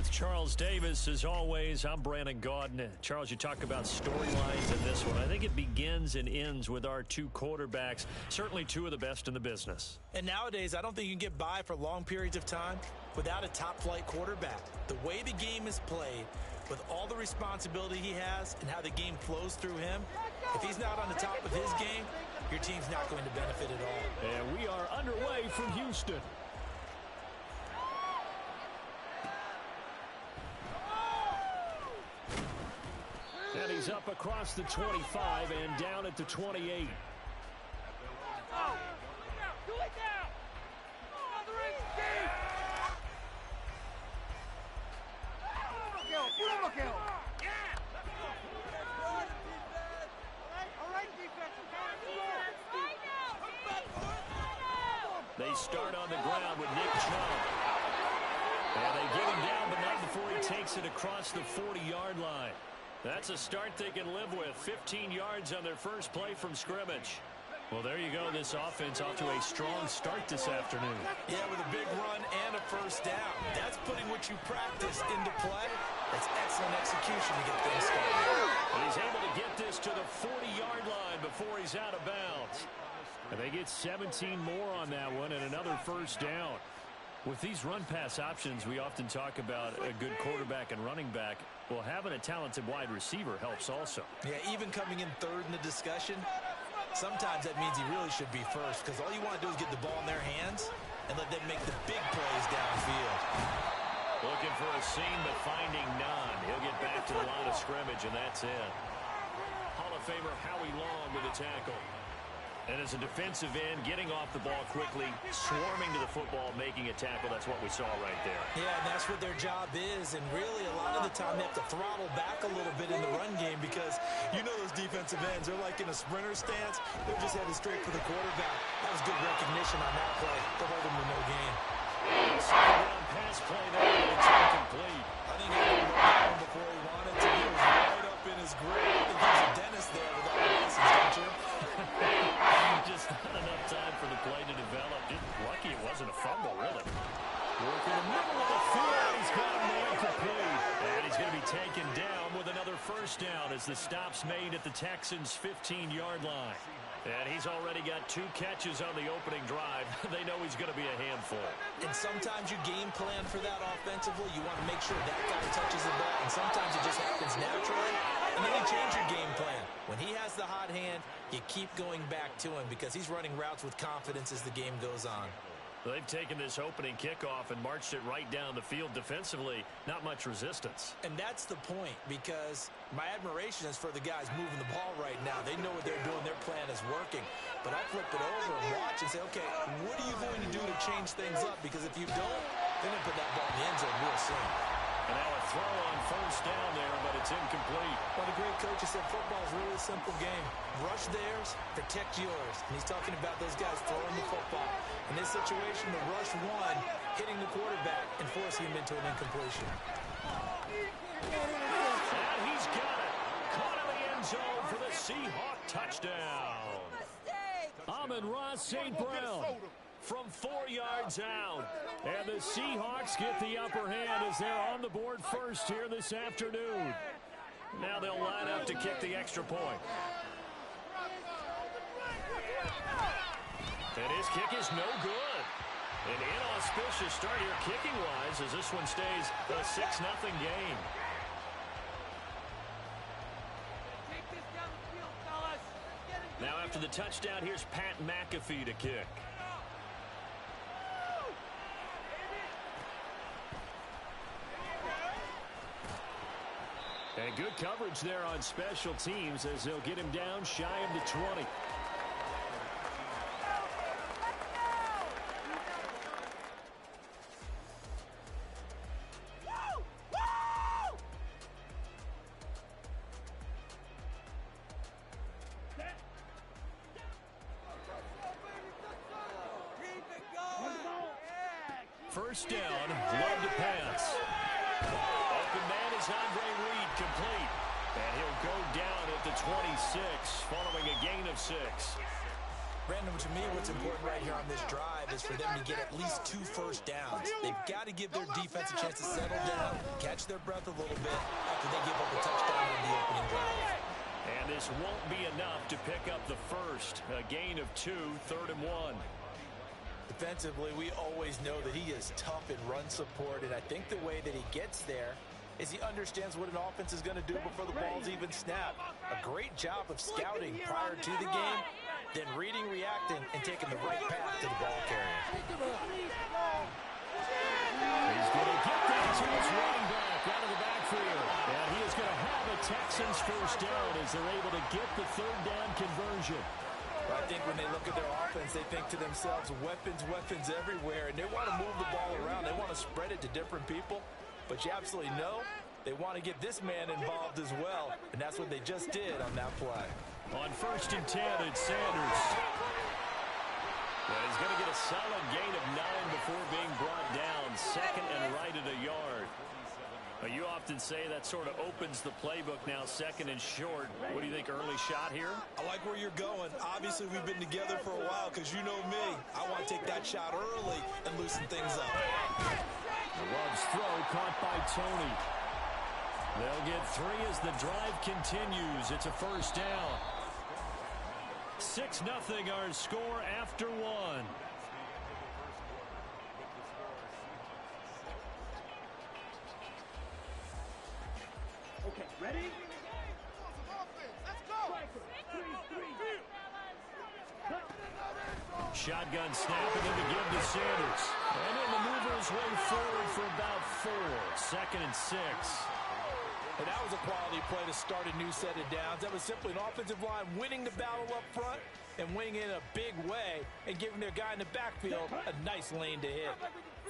with Charles Davis. As always, I'm Brandon Gaudin. Charles, you talk about storylines in this one. I think it begins and ends with our two quarterbacks, certainly two of the best in the business. And nowadays, I don't think you can get by for long periods of time without a top-flight quarterback. The way the game is played, with all the responsibility he has and how the game flows through him, if he's not on the top of his game, your team's not going to benefit at all. And we are underway from Houston. And he's up across the 25 and down at the 28. They start on the ground with Nick Chubb. And they get him down, but not before he takes it across the 40-yard line. That's a start they can live with. 15 yards on their first play from scrimmage. Well, there you go. This offense off to a strong start this afternoon. Yeah, with a big run and a first down. That's putting what you practice into play. That's excellent execution to get things started. And he's able to get this to the 40-yard line before he's out of bounds. And they get 17 more on that one and another first down. With these run-pass options, we often talk about a good quarterback and running back. Well, having a talented wide receiver helps also. Yeah, even coming in third in the discussion, sometimes that means he really should be first, because all you want to do is get the ball in their hands and let them make the big plays downfield. Looking for a seam, but finding none. He'll get back to the line of scrimmage, and that's it. Hall of Famer Howie Long with a tackle. And as a defensive end, getting off the ball quickly, swarming to the football, making a tackle. That's what we saw right there. Yeah, and that's what their job is. And really, a lot of the time, they have to throttle back a little bit in the run game because you know those defensive ends, they're like in a sprinter stance. They're just headed straight for the quarterback. That was good recognition on that play to hold him to no gain. Second down pass play there, and it's incomplete. I think he had him before he wanted to. He was right up in his grip. I think he's a dentist there with all the license, don't you? Just not enough time for the play to develop. Just lucky it wasn't a fumble, really. Working the middle of the field. He's got him incomplete. And he's going to be taken down with another first down as the stop's made at the Texans' 15-yard line. And he's already got 2 catches on the opening drive. They know he's going to be a handful. And sometimes you game plan for that offensively. You want to make sure that guy touches the ball. And sometimes it just happens naturally. And then you change your game plan. When he has the hot hand, you keep going back to him because he's running routes with confidence as the game goes on. They've taken this opening kickoff and marched it right down the field defensively. Not much resistance. And that's the point, because my admiration is for the guys moving the ball right now. They know what they're doing. Their plan is working. But I flip it over and watch and say, okay, what are you going to do to change things up? Because if you don't, they're going to put that ball in the end zone real soon. And now a throw on first down there, but it's incomplete. Well, the great coach has said football is really a simple game. Rush theirs, protect yours. And he's talking about those guys throwing the football. In this situation, the rush one, hitting the quarterback and forcing him into an incompletion. And he's got it. Caught in the end zone for the Seahawk touchdown. Amon-Ra St. Brown from 4 yards out. And the Seahawks get the upper hand as they're on the board first here this afternoon. Now they'll line up to kick the extra point. And his kick is no good. An inauspicious start here kicking-wise as this one stays a 6-0 game. Now after the touchdown, here's Pat McAfee to kick. And good coverage there on special teams as they'll get him down shy of the 20. First down, love to pass. Open man is Andre Reed, complete. And he'll go down at the 26 following a gain of 6. Brandon, to me, what's important right here on this drive is for them to get at least 2 first downs. They've got to give their defense a chance to settle down, catch their breath a little bit after they give up a touchdown on the opening drive. And this won't be enough to pick up the first. A gain of 2, 3rd and 1. Defensively, we always know that he is tough in run support, and I think the way that he gets there is he understands what an offense is going to do before the ball's even snapped. A great job of scouting prior to the game, then reading, reacting, and taking the right path to the ball carrier. He's going to get that to his running back out of the backfield. And he is going to have a Texans first down as they're able to get the 3rd down conversion. I think when they look at their offense, they think to themselves, weapons, weapons everywhere, and they want to move the ball around. They want to spread it to different people. But you absolutely know they want to get this man involved as well, and that's what they just did on that play. On 1st and 10, it's Sanders. Well, he's going to get a solid gain of 9 before being brought down. 2nd and right at a yard. You often say that sort of opens the playbook now, 2nd and short. What do you think, early shot here? I like where you're going. Obviously, we've been together for a while because you know me. I want to take that shot early and loosen things up. The Love's throw caught by Tony. They'll get 3 as the drive continues. It's a first down. 6-0 our score after 1. Okay, ready? Shotgun snap and then to give to Sanders. And he'll maneuver his way forward for about 4. 2nd and 6. And that was a quality play to start a new set of downs. That was simply an offensive line winning the battle up front and winning in a big way and giving their guy in the backfield a nice lane to hit.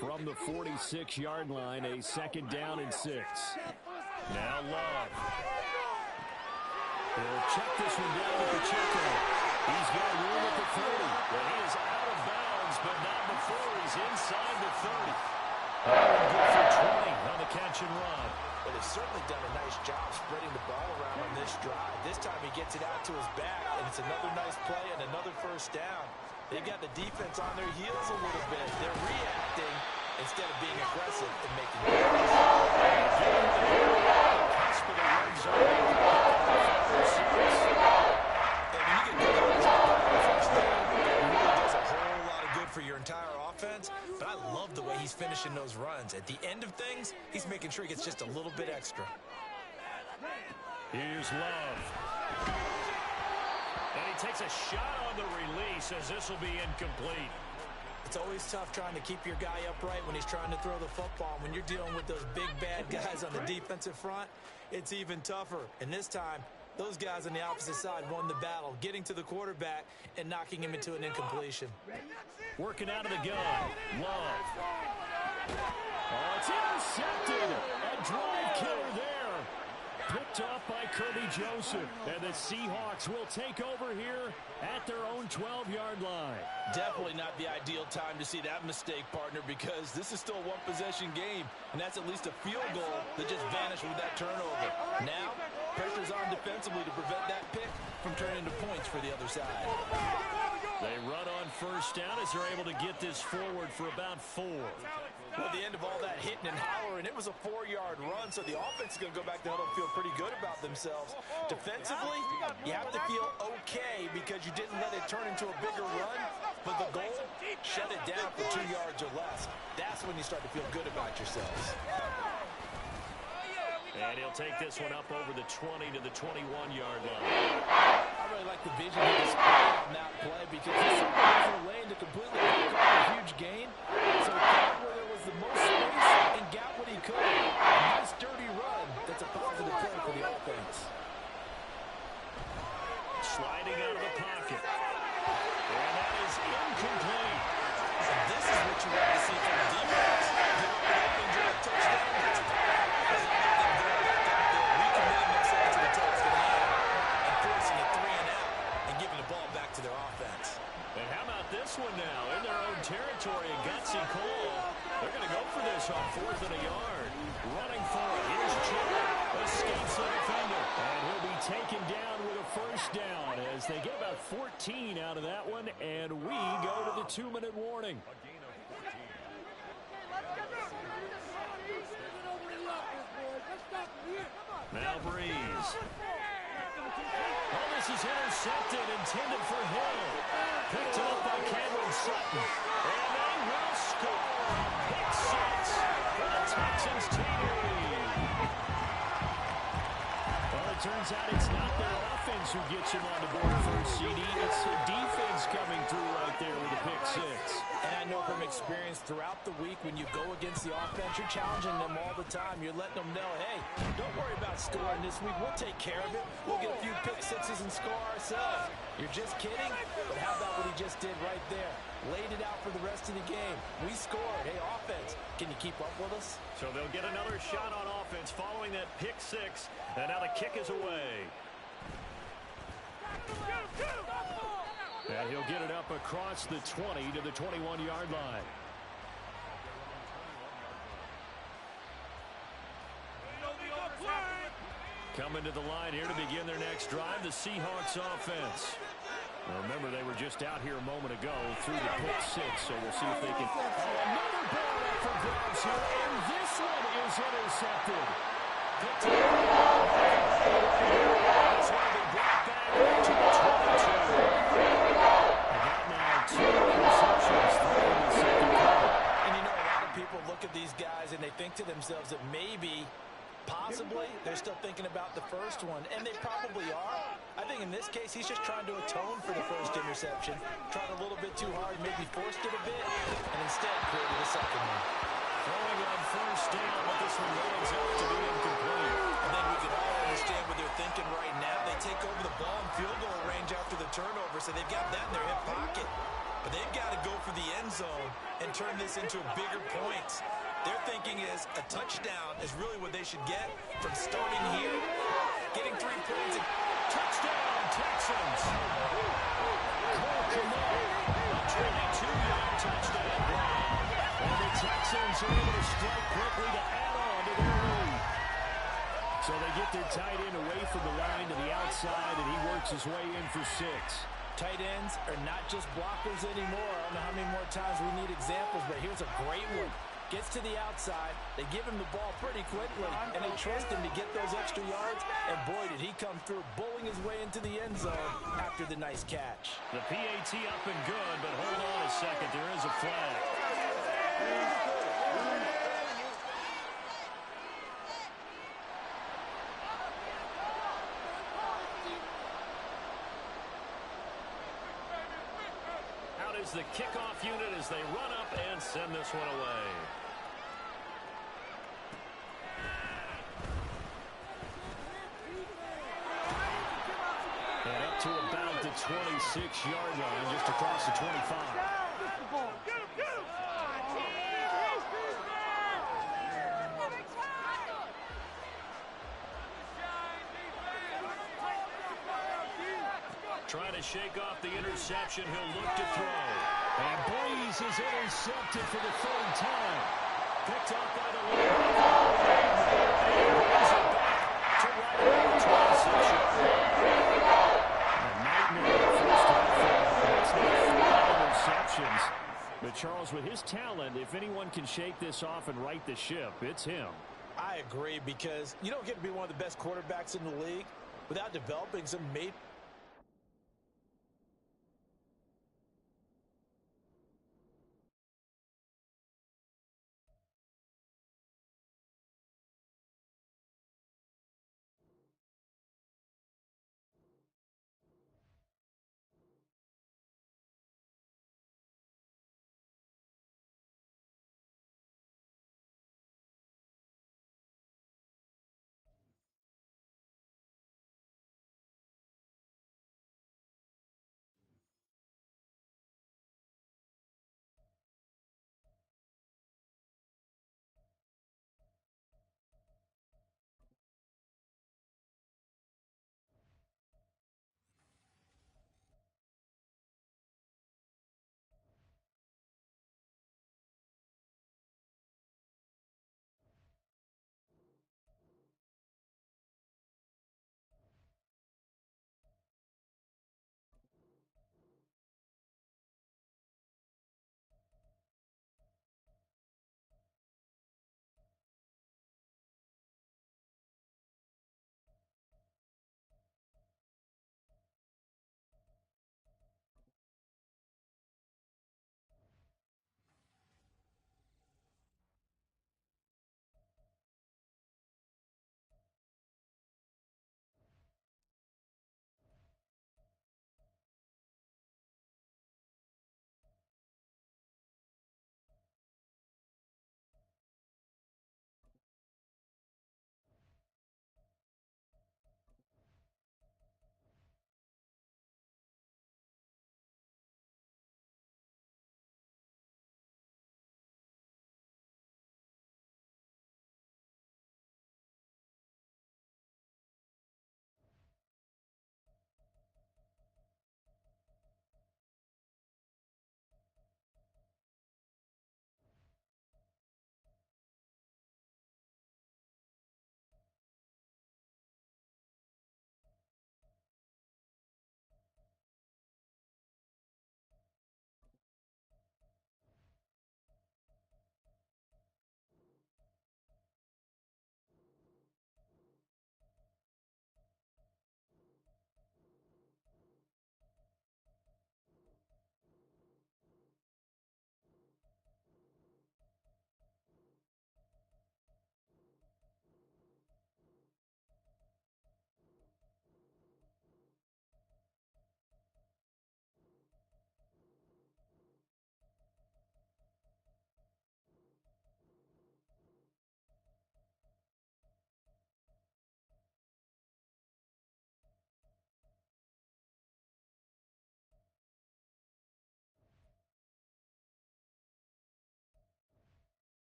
From the 46-yard line, a 2nd down and 6. Now Love. He'll check this one down to Pacheco. He's got room at the 30. But he is out of bounds, but not before he's inside the 30. Good for 20 on the catch and run. But he's certainly done a nice job spreading the ball around on this drive. This time he gets it out to his back, and it's another nice play and another first down. They've got the defense on their heels a little bit. They're reacting instead of being aggressive and making plays. For your entire offense, but I love the way he's finishing those runs. At the end of things, he's making sure he gets just a little bit extra. Here's Love. And he takes a shot on the release as this will be incomplete. It's always tough trying to keep your guy upright when he's trying to throw the football. When you're dealing with those big bad guys on the defensive front, it's even tougher. And this time, those guys on the opposite side won the battle, getting to the quarterback and knocking him into an incompletion. Working out of the gun. Love. Oh, it's intercepted. A drive killer there. Picked off by Kirby Joseph. And the Seahawks will take over here at their own 12-yard line. Definitely not the ideal time to see that mistake, partner, because this is still a one-possession game, and that's at least a field goal that just vanished with that turnover. Now, pressure's on defensively to prevent that pick from turning into points for the other side. They run on first down as they're able to get this forward for about 4. Well, at the end of all that hitting and hollering, it was a 4-yard run, so the offense is going to go back to huddle and feel pretty good about themselves. Defensively, you have to feel okay because you didn't let it turn into a bigger run, but the goal, shut it down for 2 yards or less. That's when you start to feel good about yourselves. And he'll take this one up over the 20 to the 21-yard line. I really like the vision he displayed on that play because he saw the lane to completely pick up a huge gain. So he got where there was the most space and got what he could. A nice, dirty run. That's a positive play for the offense. Sliding out of the pocket. And that is incomplete. And this is what you want to see from the defense. Give up an open drive touchdown. That's a recommitting themselves to the task at hand and forcing a 3 and out and giving the ball back to their offense. And how about this one now? In their own territory, a gutsy call. They're going to go for this on 4th and a yard. Running for it. Here's Chad. Escapes the defender. And he'll be taken down with a first down as as they get about 14 out of that one, and we go to the 2-minute warning. Now Breeze. Oh, this is intercepted, intended for Hill. Picked up by Cameron Sutton. And they will score. Pick six for the Texans TD. Well, it turns out it's not their offense who gets him on the board for a CD. It's the defense coming through right there with a pick six. And I know from experience throughout the week, when you go against the offense, you're challenging them all the time. You're letting them know, hey, don't worry about scoring this week. We'll take care of it. We'll get a few pick sixes and score ourselves. You're just kidding? But how about what he just did right there? Laid it out for the rest of the game. We scored. Hey, offense, can you keep up with us? So they'll get another shot on offense following that pick six. And now the kick is away. And he'll get it up across the 20 to the 21-yard line. Coming to the line here to begin their next drive, the Seahawks offense. Now remember, they were just out here a moment ago through the pick six, so we'll see if they can. Another ball up for grabs here, and this one is intercepted. Picked up. That's why they brought back to the 22. And now 2 interceptions in the second quarter. And you know, a lot of people look at these guys and they think to themselves that maybe, possibly, they're still thinking about the first one, and they probably are. I think in this case, he's just trying to atone for the first interception, tried a little bit too hard, maybe forced it a bit, and instead created a second one. Throwing on first down, but this one runs out to be incomplete. I think we can all understand what they're thinking right now. They take over the ball in field goal range after the turnover, so they've got that in their hip pocket. But they've got to go for the end zone and turn this into bigger points. Their thinking is a touchdown is really what they should get from starting here, getting 3 points. And touchdown, Texans. Cole Kmet, a 22-yard touchdown run. And the Texans are able to strike quickly to add on to their lead. So they get their tight end away from the line to the outside, and he works his way in for 6. Tight ends are not just blockers anymore. I don't know how many more times we need examples, but here's a great one. Gets to the outside, they give him the ball pretty quickly, and they trust him to get those extra yards, and boy, did he come through, bowling his way into the end zone after the nice catch. The PAT up and good, but hold on a second, there is a flag. Out is the kickoff unit as they run up and send this one away. And up to about the 26-yard line, just across the 25. Trying to shake off the interception. He'll look to throw. And Breeze is intercepted for the 3rd time. Picked up by the lead. And brings it back to right around the 26-yard line. A nightmare the first half. That's not 4 interceptions. But Charles, with his talent, if anyone can shake this off and right the ship, it's him. I agree, because you don't get to be one of the best quarterbacks in the league without developing some major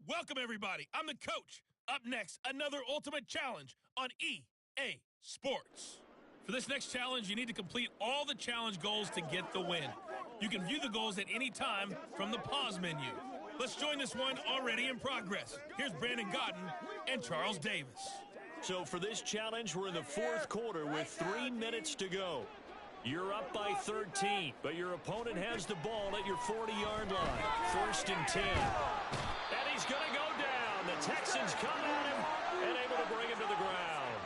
Welcome, everybody. I'm the coach. Up next, another Ultimate Challenge on EA Sports. For this next challenge, you need to complete all the challenge goals to get the win. You can view the goals at any time from the pause menu. Let's join this one already in progress. Here's Brandon Godden and Charles Davis. So for this challenge, we're in the fourth quarter with 3 minutes to go. You're up by 13, but your opponent has the ball at your 40-yard line. First and 10. And he's going to go down. The Texans come at him and able to bring him to the ground.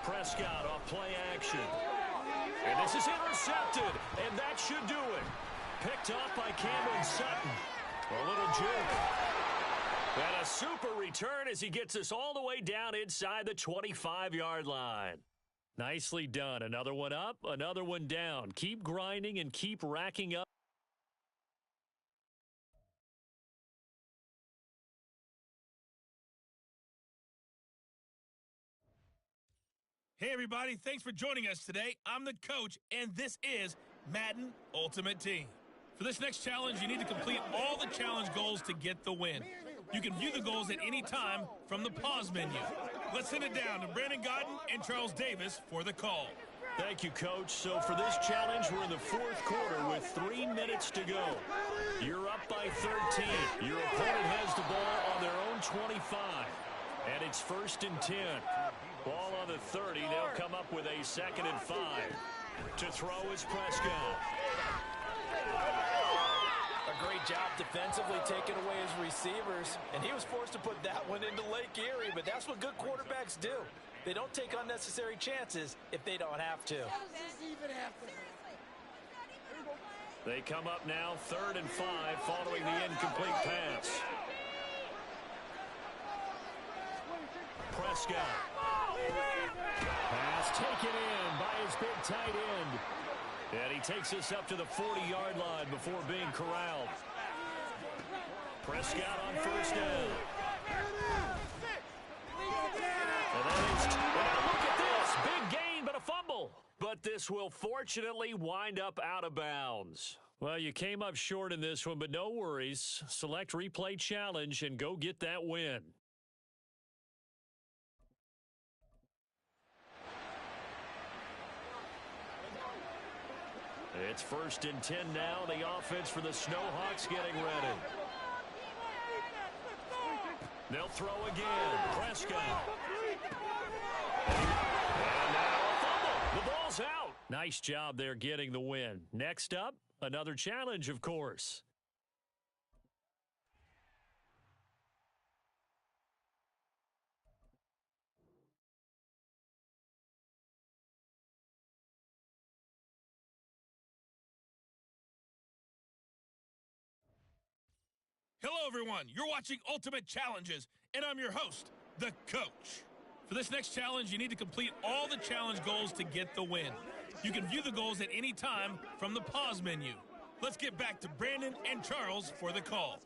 Prescott off play action. And this is intercepted, and that should do it. Picked off by Cameron Sutton. A little juke. And a super return as he gets us all the way down inside the 25-yard line. Nicely done. Another one up, another one down. Keep grinding and keep racking up. Hey, everybody. Thanks for joining us today. I'm the coach, and this is Madden Ultimate Team. For this next challenge, you need to complete all the challenge goals to get the win. You can view the goals at any time from the pause menu. Let's send it down to Brandon Godden and Charles Davis for the call. Thank you, Coach. So for this challenge, we're in the fourth quarter with 3 minutes to go. You're up by 13. Your opponent has the ball on their own 25. And it's first and 10. Ball on the 30. They'll come up with a 2nd and 5. To throw is Prescott. A great job defensively taking away his receivers, and he was forced to put that one into Lake Erie, but that's what good quarterbacks do. They don't take unnecessary chances if they don't have to. They come up now 3rd and 5 following the incomplete pass. Prescott. Pass taken in by his big tight end. And he takes us up to the 40-yard line before being corralled. Prescott on first down. And now look at this. Big gain, but a fumble. But this will fortunately wind up out of bounds. Well, you came up short in this one, but no worries. Select replay challenge and go get that win. It's first and 10 now. The offense for the Snowhawks getting ready. They'll throw again. Prescott. And now a fumble. The ball's out. Nice job there getting the win. Next up, another challenge, of course. Hello, everyone. You're watching Ultimate Challenges, and I'm your host, the coach. For this next challenge, you need to complete all the challenge goals to get the win. You can view the goals at any time from the pause menu. Let's get back to Brandon and Charles for the call.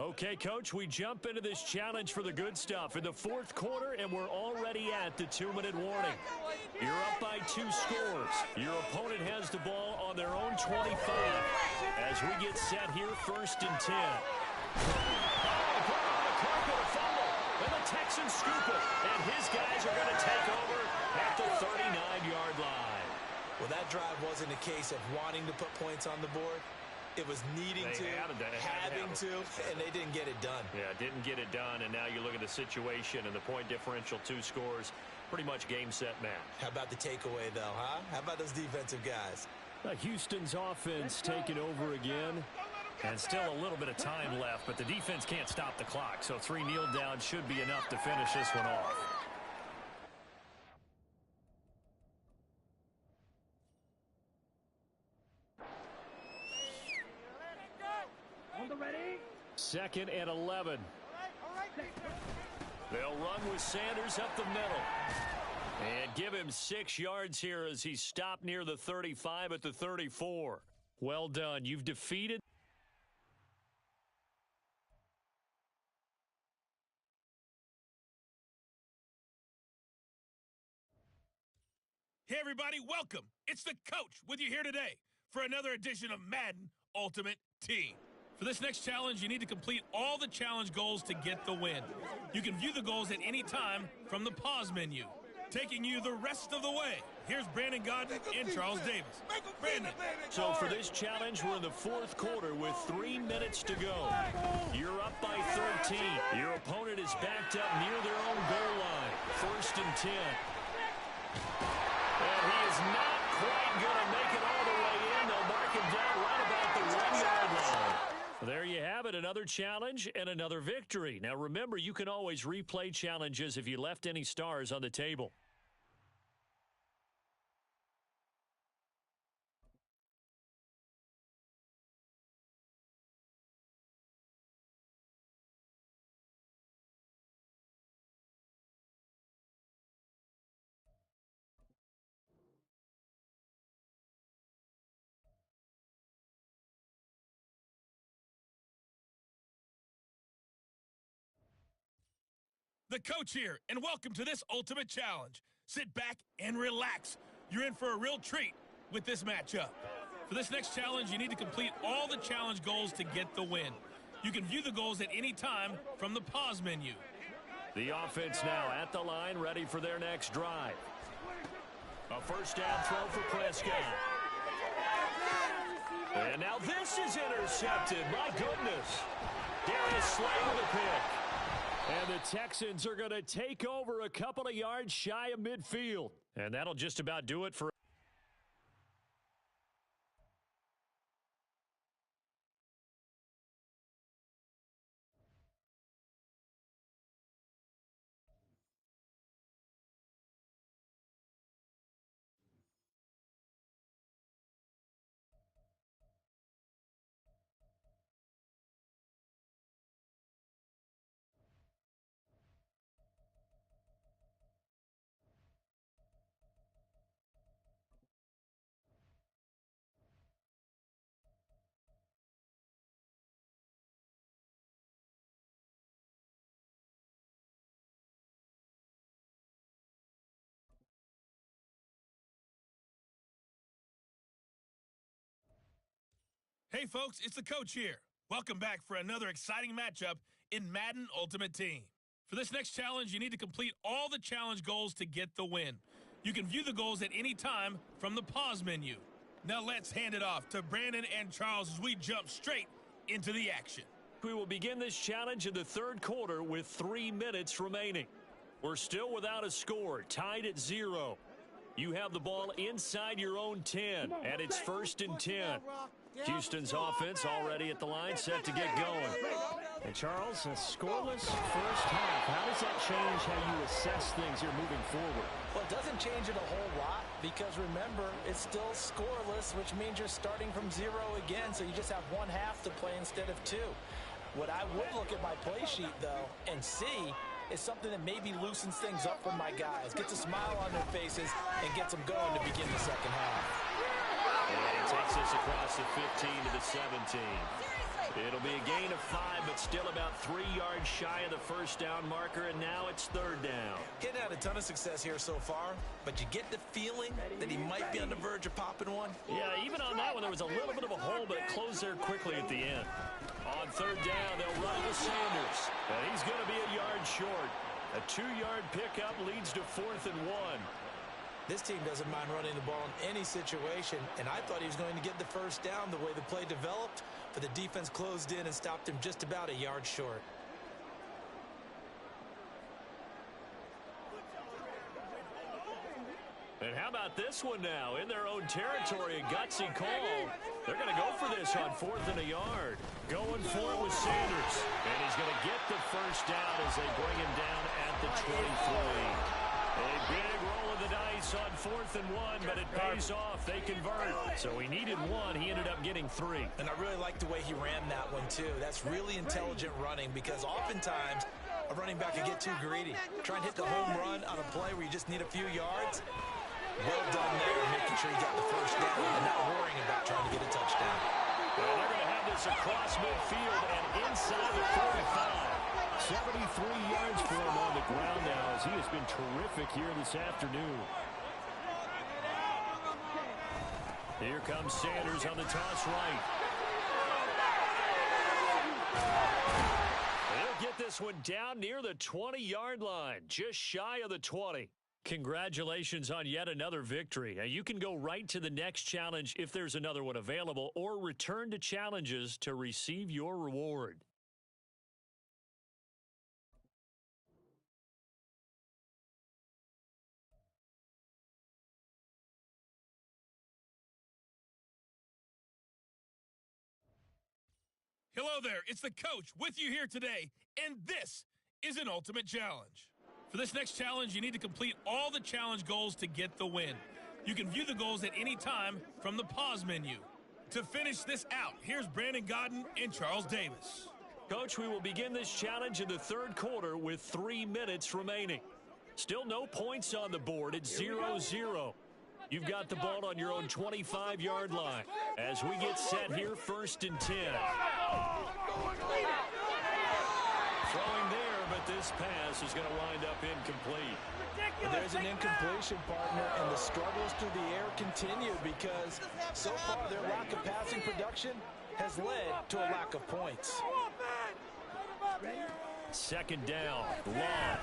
Okay, Coach, we jump into this challenge for the good stuff in the fourth quarter, and we're already at the 2-minute warning. You're up by 2 scores. Your opponent has the ball on their own 25. As we get set here, first and 10. And the Texans scoop it, and his guys are going to take over at the 39-yard line. Well, that drive wasn't a case of wanting to put points on the board. It was needing to, having to, and they didn't get it done. Yeah, didn't get it done, and now you look at the situation and the point differential, 2 scores, pretty much game, set, match. How about the takeaway, though, huh? How about those defensive guys? Houston's offense taking over again. And still a little bit of time left, but the defense can't stop the clock, so 3 kneel downs should be enough to finish this one off. Second and 11. They'll run with Sanders up the middle. And give him 6 yards here as he stopped near the 35 at the 34. Well done. You've defeated. Hey, everybody, welcome. It's the coach with you here today for another edition of Madden Ultimate Team. For this next challenge, you need to complete all the challenge goals to get the win. You can view the goals at any time from the pause menu. Taking you the rest of the way, here's Brandon Godden and Charles Davis. Brandon. So for this challenge, we're in the fourth quarter with 3 minutes to go. You're up by 13. Your opponent is backed up near their own goal line. 1st and 10. And he is not quite going to make it all the way in. They'll mark him down right about the 1-yard line. There you have it, another challenge and another victory. Now remember, you can always replay challenges if you left any stars on the table. The coach here, and welcome to this ultimate challenge. Sit back and relax. You're in for a real treat with this matchup. For this next challenge, you need to complete all the challenge goals to get the win. You can view the goals at any time from the pause menu. The offense now at the line, ready for their next drive. A first down throw for Prescott. And now this is intercepted. My goodness. Darius Slay with a pick. And the Texans are going to take over a couple of yards shy of midfield. And that'll just about do it for... Hey folks, it's the coach here. Welcome back for another exciting matchup in Madden Ultimate Team. For this next challenge, you need to complete all the challenge goals to get the win. You can view the goals at any time from the pause menu. Now let's hand it off to Brandon and Charles as we jump straight into the action. We will begin this challenge in the third quarter with 3 minutes remaining. We're still without a score, tied at 0. You have the ball inside your own 10, and it's 1st and 10. Houston's offense already at the line, set to get going. And Charles, a scoreless first half. How does that change how you assess things here moving forward? Well, it doesn't change it a whole lot because, remember, it's still scoreless, which means you're starting from 0 again, so you just have 1 half to play instead of 2. What I would look at my play sheet, though, and see is something that maybe loosens things up for my guys, gets a smile on their faces, and gets them going to begin the second half. And he takes us across the 15 to the 17. It'll be a gain of 5, but still about 3 yards shy of the first down marker, and now it's 3rd down. Getting had a ton of success here so far, but you get the feeling that he might be on the verge of popping one. Yeah, even on that one, there was a little bit of a hole, but it closed there quickly at the end. On 3rd down, they'll run it with Sanders, and he's going to be a yard short. A 2-yard pickup leads to 4th and 1. This team doesn't mind running the ball in any situation, and I thought he was going to get the first down the way the play developed, but the defense closed in and stopped him just about a yard short. And how about this one now? In their own territory, a gutsy call. They're going to go for this on 4th and a yard. Going for it with Sanders. And he's going to get the first down as they bring him down at the 23. A big roll of the dice on 4th and 1, but it pays off. They convert. So he needed 1. He ended up getting 3. And I really like the way he ran that one, too. That's really intelligent running because oftentimes a running back can get too greedy. Try and hit the home run on a play where you just need a few yards. Well done there, making sure he got the first down and not worrying about trying to get a touchdown. Well, they're going to have this across midfield and inside the 45. 73 yards for him on the ground now as he has been terrific here this afternoon. Here comes Sanders on the toss right. this one down near the 20-yard line, just shy of the 20. Congratulations on yet another victory. Now, you can go right to the next challenge if there's another one available, or return to challenges to receive your reward. Hello there, it's the coach with you here today, and this is an ultimate challenge. For this next challenge, you need to complete all the challenge goals to get the win. You can view the goals at any time from the pause menu. To finish this out, here's Brandon Godden and Charles Davis. Coach, we will begin this challenge in the third quarter with 3 minutes remaining. Still no points on the board. It's 0-0. You've got the ball on your own 25-yard line. As we get set here, 1st and 10. Throwing there, but this pass is going to wind up incomplete. And there's an incompletion, partner, and the struggles through the air continue because so far their lack of passing production has led to a lack of points. 2nd down, long.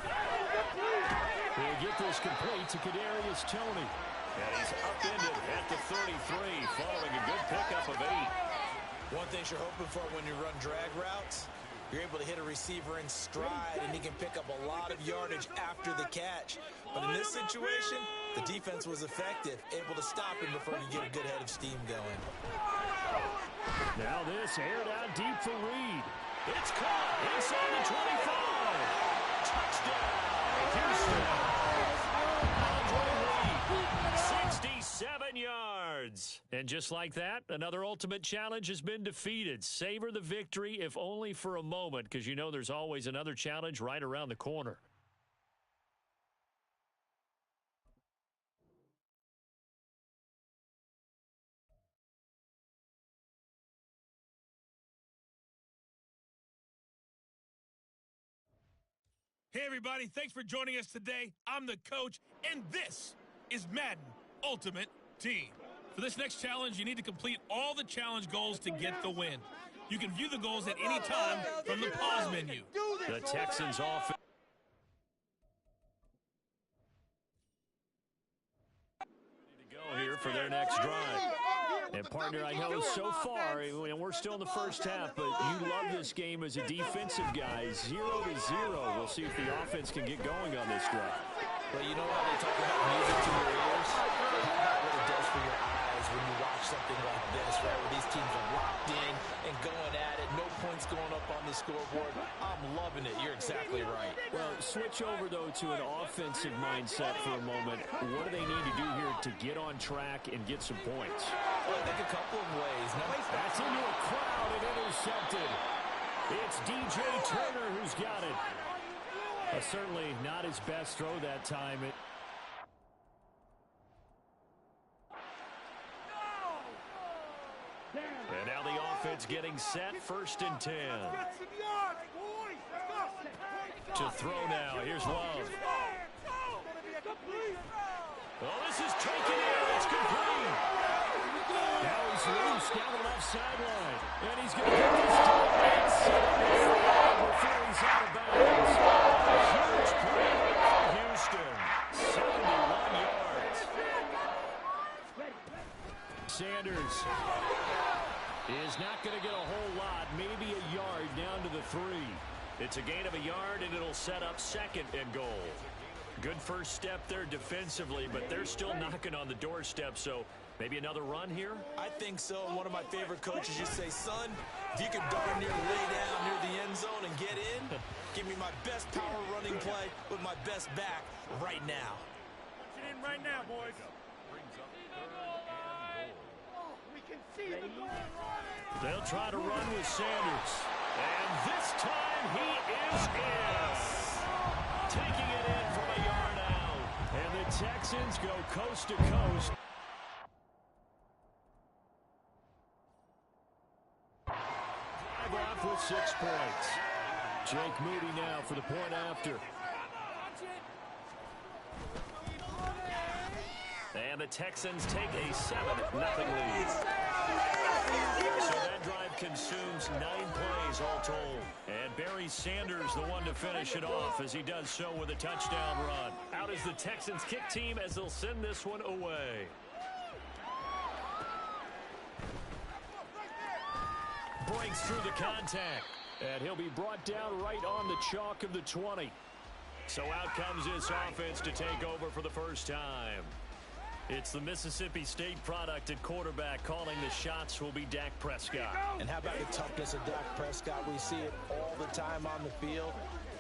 We'll get this complete to Kadarius Toney. And he's upended at the 33, following a good pickup of 8. One thing you're hoping for when you run drag routes, you're able to hit a receiver in stride, and he can pick up a lot of yardage after the catch. But in this situation, the defense was effective, able to stop him before he could get a good head of steam going. Now this aired out deep for Reed. It's caught inside the 25. Touchdown, Houston. 67 yards. And just like that, another ultimate challenge has been defeated. Savor the victory, if only for a moment, because you know there's always another challenge right around the corner. Hey everybody, thanks for joining us today. I'm the coach, and this is Madden Ultimate Team. For this next challenge, you need to complete all the challenge goals to get the win. You can view the goals at any time from the pause menu. The Texans offense. To go here for their next drive. And partner, I know so far, and we're still in the first half, but you love this game as a defensive guy. 0-0. We'll see if the offense can get going on this drive. Well, you know how they talk about music to your ears? What it does for your eyes when you watch something like this, right, where these teams are locked in and going at it, no points going up on the scoreboard. I'm loving it. You're exactly right. Well, switch over, though, to an offensive mindset for a moment. What do they need to do here to get on track and get some points? Well, I think a couple of ways. That's into a crowd and intercepted. It's DJ Turner who's got it. Certainly not his best throw that time. And now the offense getting set, 1st and 10. To throw now, here's Love. Oh, this is taken in, it's complete. Now he's loose down the left sideline. And he's going to get this time inside before he's out of bounds. Huge play for Houston. 71 yards. Sanders is not going to get a whole lot, maybe a yard down to the 3. It's a gain of a yard, and it'll set up 2nd and goal. Good first step there defensively, but they're still knocking on the doorstep, so maybe another run here? I think so. And one of my favorite coaches used to say, son, if you can darn near lay down near the end zone and get in, give me my best power running play with my best back right now. Get in right now, boys. They'll try to run with Sanders. And this time he is in. Taking it in from a yard out. And the Texans go coast to coast. Drive off with 6 points. Jake Moody now for the point after. And the Texans take a 7-0 lead. So that drive consumes 9 plays all told. And Barry Sanders, the one to finish it off, as he does so with a touchdown run. Out is the Texans kick team as they'll send this one away. Breaks through the contact. And he'll be brought down right on the chalk of the 20. So out comes this offense to take over for the first time. It's the Mississippi State product at quarterback. Calling the shots will be Dak Prescott. And how about the toughness of Dak Prescott? We see it all the time on the field.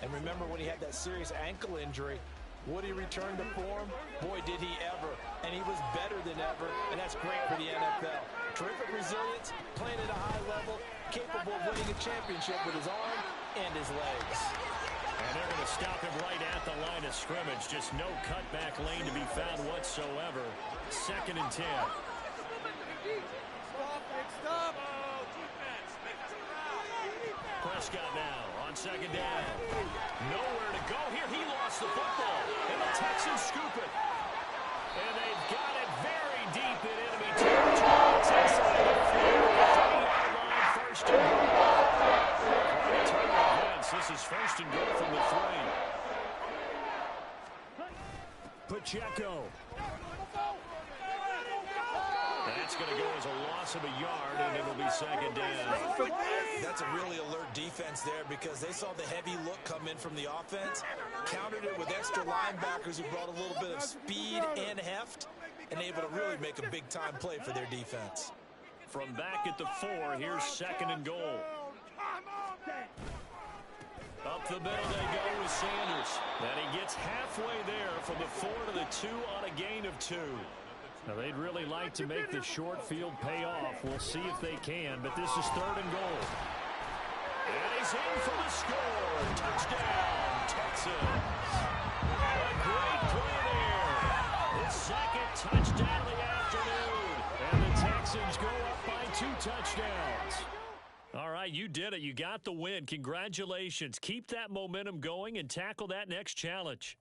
And remember when he had that serious ankle injury, would he return to form? Boy, did he ever. And he was better than ever, and that's great for the NFL. Terrific resilience, playing at a high level, capable of winning a championship with his arm and his legs. And they're going to stop him right at the line of scrimmage. Just no cutback lane to be found whatsoever. 2nd and 10. Prescott now on 2nd down. Nowhere to go here. He lost the football. And the Texans scoop it. And they've got it very deep in enemy territory. It's inside the 30-yard line. 1st and goal. Return offense. This is 1st and goal from the 3. Pacheco. That's going to go as a loss of a yard, and it'll be 2nd down. That's a really alert defense there because they saw the heavy look come in from the offense, countered it with extra linebackers who brought a little bit of speed and heft, and able to really make a big-time play for their defense. From back at the 4, here's 2nd and goal. Up the middle they go with Sanders. And he gets halfway there from the 4 to the 2 on a gain of 2. Now, they'd really like to make the short field pay off. We'll see if they can, but this is 3rd and goal. And he's in for the score. Touchdown, Texans. A great play there. His 2nd touchdown of the afternoon. And the Texans go up by 2 touchdowns. All right, you did it. You got the win. Congratulations. Keep that momentum going and tackle that next challenge.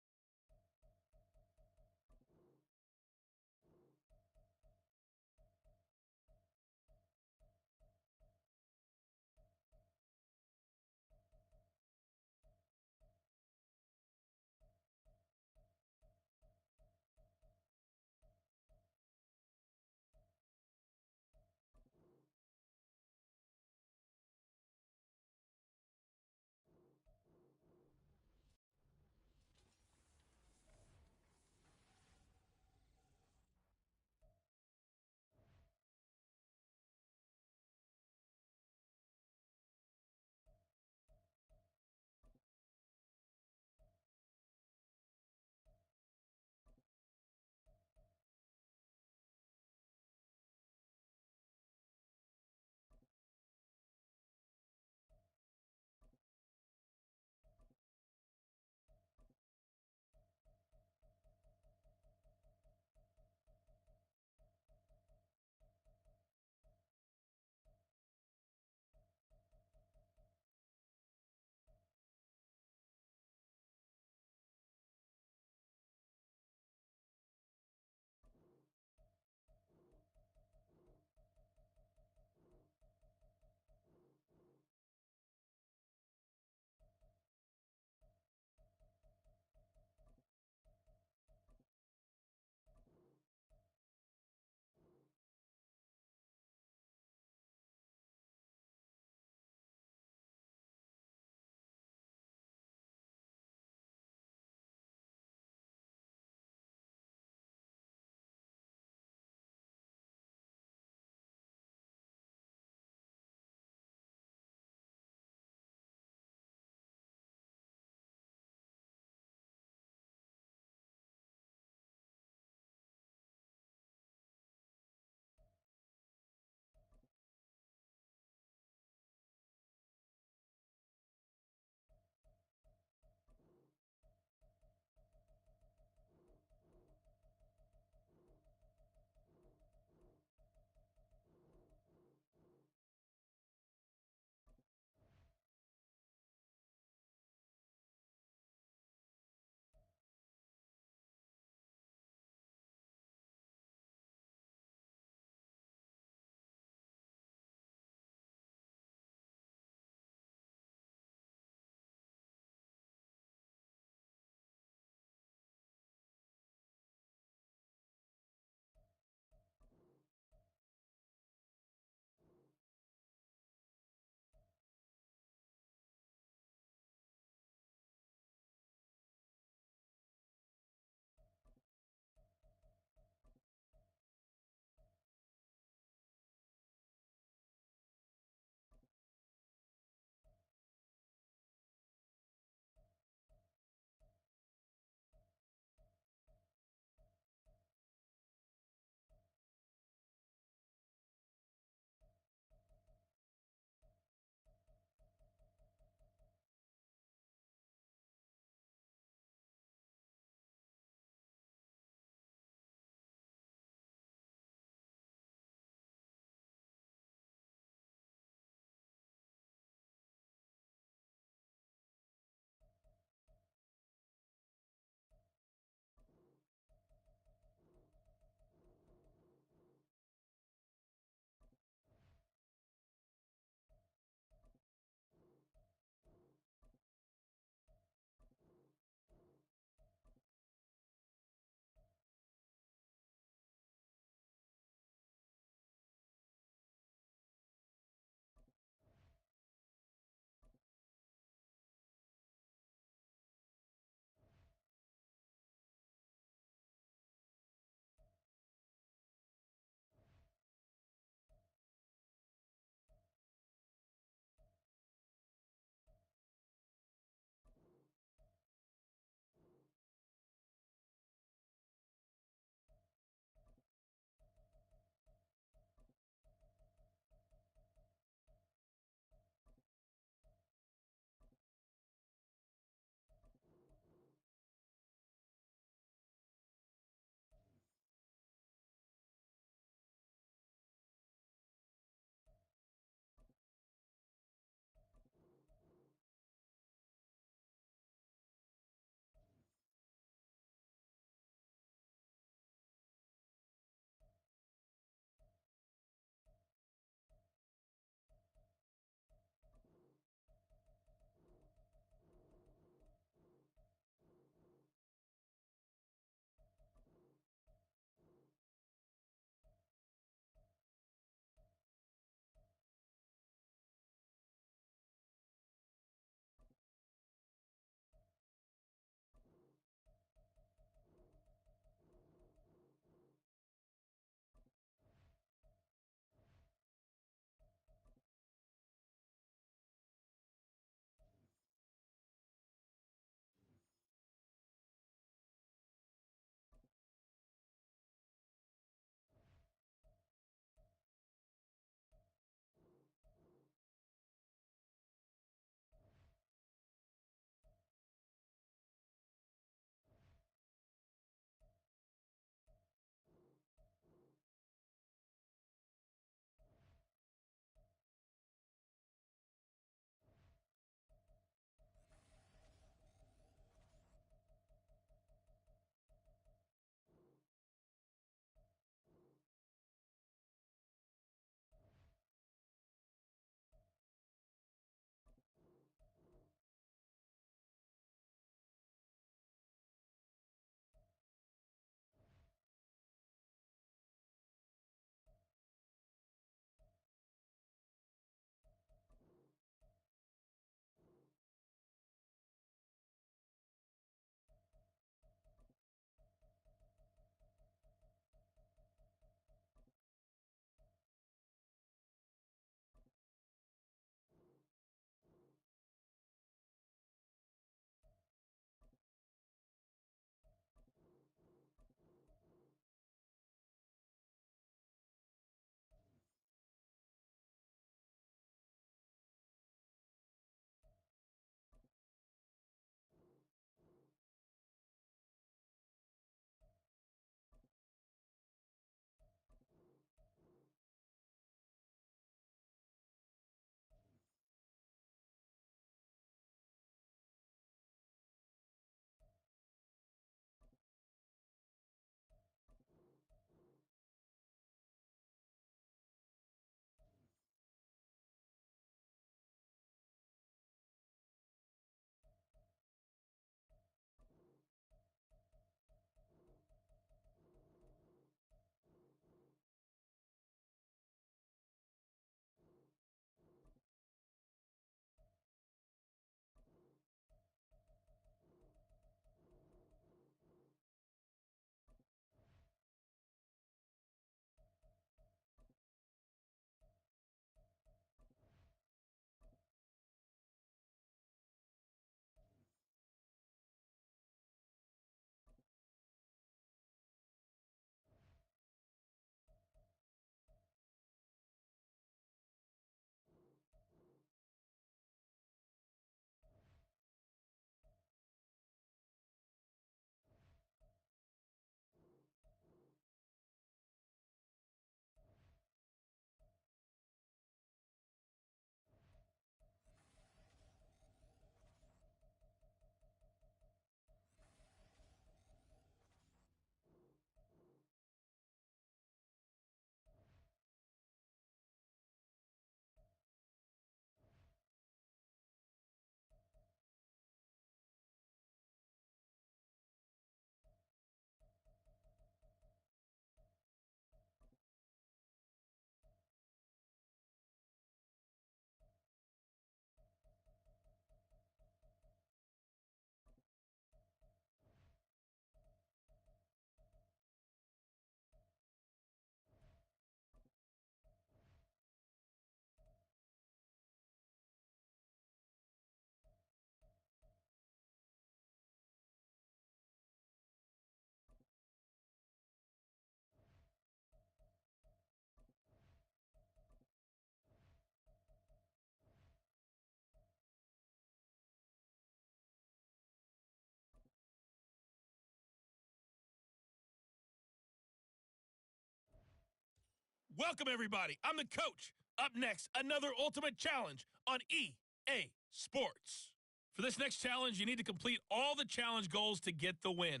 Welcome, everybody. I'm the coach. Up next, another ultimate challenge on EA Sports. For this next challenge, you need to complete all the challenge goals to get the win.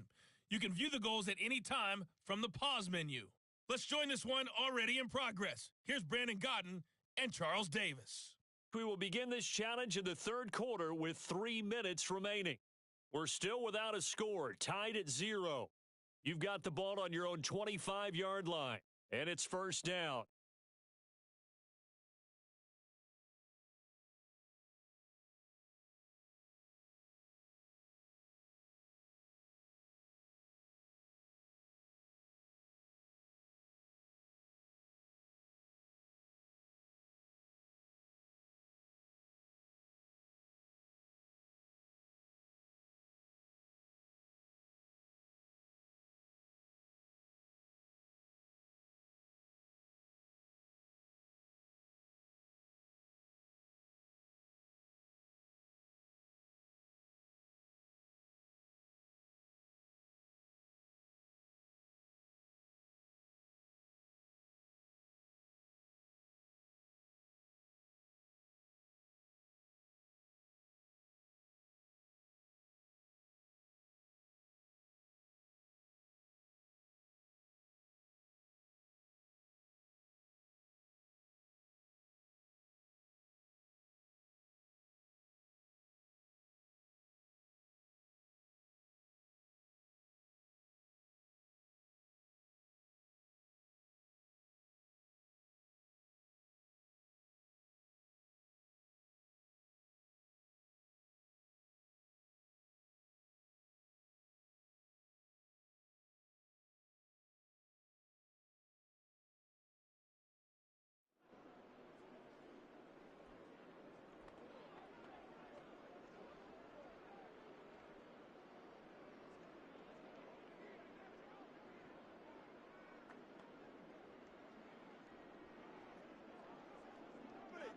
You can view the goals at any time from the pause menu. Let's join this one already in progress. Here's Brandon Godden and Charles Davis. We will begin this challenge in the third quarter with 3 minutes remaining. We're still without a score, tied at 0. You've got the ball on your own 25-yard line, and it's first down.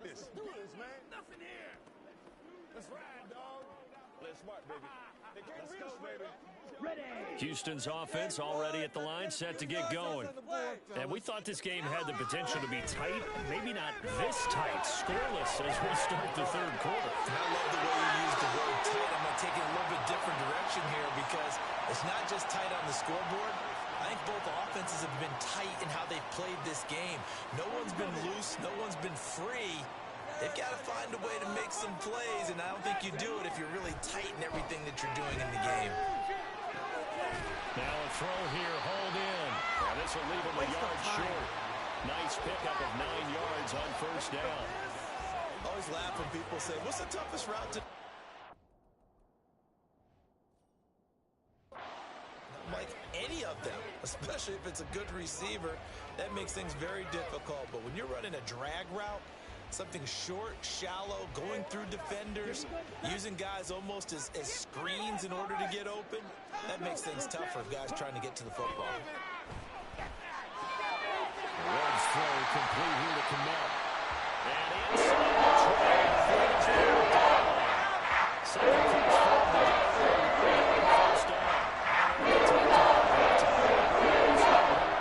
Let's do this, man. Nothing here. Let's ride, dog. Let's smart, baby. Let's go, baby. Houston's offense already at the line, set to get going. And we thought this game had the potential to be tight, maybe not this tight, scoreless as we start the third quarter. And I love the way you use the word tight. I'm going to take it a little bit different direction here because it's not just tight on the scoreboard. I think both offenses have been tight in how they've played this game. No one's been loose. No one's been free. They've got to find a way to make some plays, and I don't think you do it if you're really tight in everything that you're doing in the game. Now a throw here, hold in. And this will leave him a yard short. Nice pickup of 9 yards on first down. I always laugh when people say, what's the toughest route to... Like any of them, especially if it's a good receiver, that makes things very difficult. But when you're running a drag route, something short, shallow, going through defenders, using guys almost as screens in order to get open, that makes things tougher for guys trying to get to the football. Ruggs throw complete here to Kmet. And inside the tray, second catch for the first down.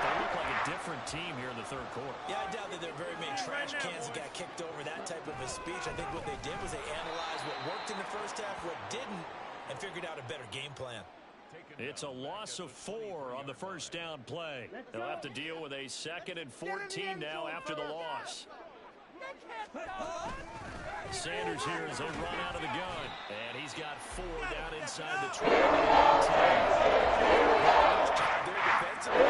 They look like a different team here in the third quarter. Yeah, I doubt that there are very many trash cans that got kicked over, that type of a speech. I think what they did was they analyzed what worked in the first half, what didn't, and figured out a better game plan. It's a loss of 4 on the first down play. They'll have to deal with a 2nd and 14 now after the loss. Sanders here as they run out of the gun. And he's got 4 down inside the 20. They're defensively.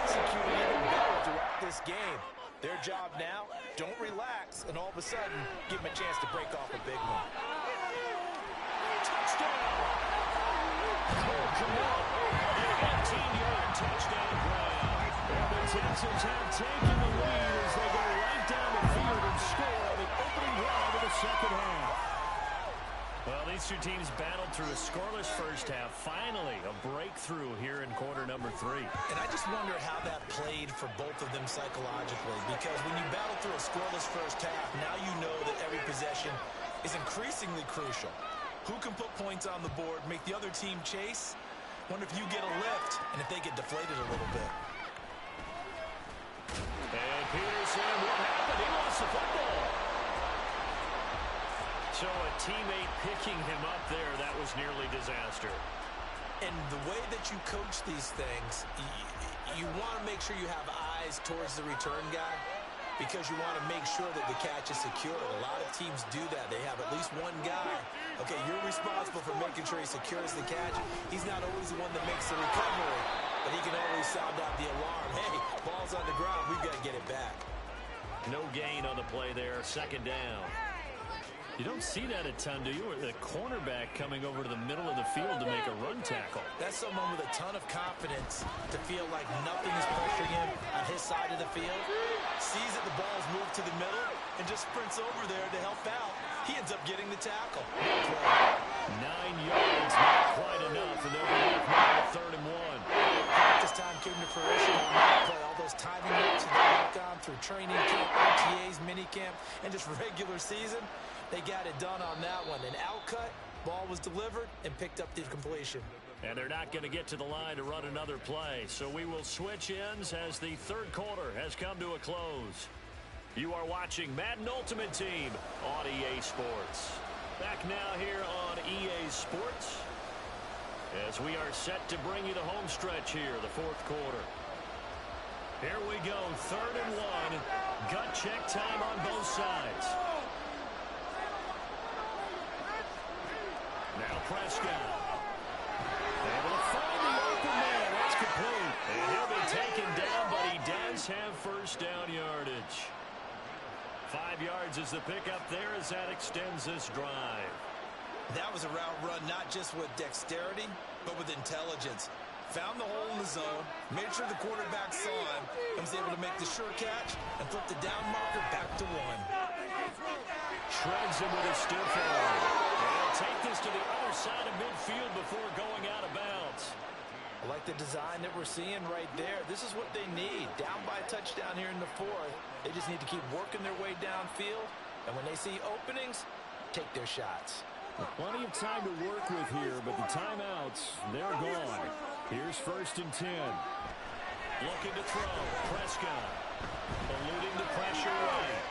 Executing even better throughout this game. Their job now, don't relax, and all of a sudden, give them a chance to break off a big one. Touchdown! Oh, come on. A 18-yard touchdown grab. And the Texans have taken the lead as they go right down the field and score on the opening drive of the second half. Well, these two teams battled through a scoreless first half. Finally, a breakthrough here in quarter number 3. And I just wonder how that played for both of them psychologically, because when you battle through a scoreless first half, now you know that every possession is increasingly crucial. Who can put points on the board, make the other team chase? Wonder if you get a lift and if they get deflated a little bit. And Peterson, what happened? He lost the football. So a teammate picking him up there, that was nearly disaster. And the way that you coach these things, you want to make sure you have eyes towards the return guy because you want to make sure that the catch is secure. A lot of teams do that. They have at least one guy. Okay, you're responsible for making sure he secures the catch. He's not always the one that makes the recovery, but he can always sound out the alarm. Hey, ball's on the ground. We've got to get it back. No gain on the play there. Second down. You don't see that a ton, do you? Or the cornerback coming over to the middle of the field to make a run tackle. That's someone with a ton of confidence to feel like nothing is pressuring him on his side of the field. Sees that the ball's moved to the middle and just sprints over there to help out. He ends up getting the tackle. 9 yards, not quite enough, and they'll be left now with 3rd and 1. Practice time came to fruition on that play. All those timing notes that they worked on through training camp, OTAs, minicamp, and just regular season. They got it done on that one. An outcut, ball was delivered, and picked up the completion. And they're not going to get to the line to run another play. So we will switch ends as the third quarter has come to a close. You are watching Madden Ultimate Team on EA Sports. Back now here on EA Sports as we are set to bring you the home stretch here, the fourth quarter. Here we go, 3rd and 1. Gut check time on both sides. Now Prescott. Able to find the open man. That's complete. And he'll be taken down, but he does have first down yardage. 5 yards is the pickup there as that extends this drive. That was a route run not just with dexterity, but with intelligence. Found the hole in the zone, made sure the quarterback saw him, and was able to make the sure catch and flip the down marker back to 1. Shreds him with a stiff arm. They'll take this to the other side of midfield before going out of bounds. I like the design that we're seeing right there. This is what they need. Down by a touchdown here in the 4th. They just need to keep working their way downfield. And when they see openings, take their shots. Plenty of time to work with here, but the timeouts, they're gone. Here's 1st and 10. Looking to throw. Prescott. Eluding the pressure right.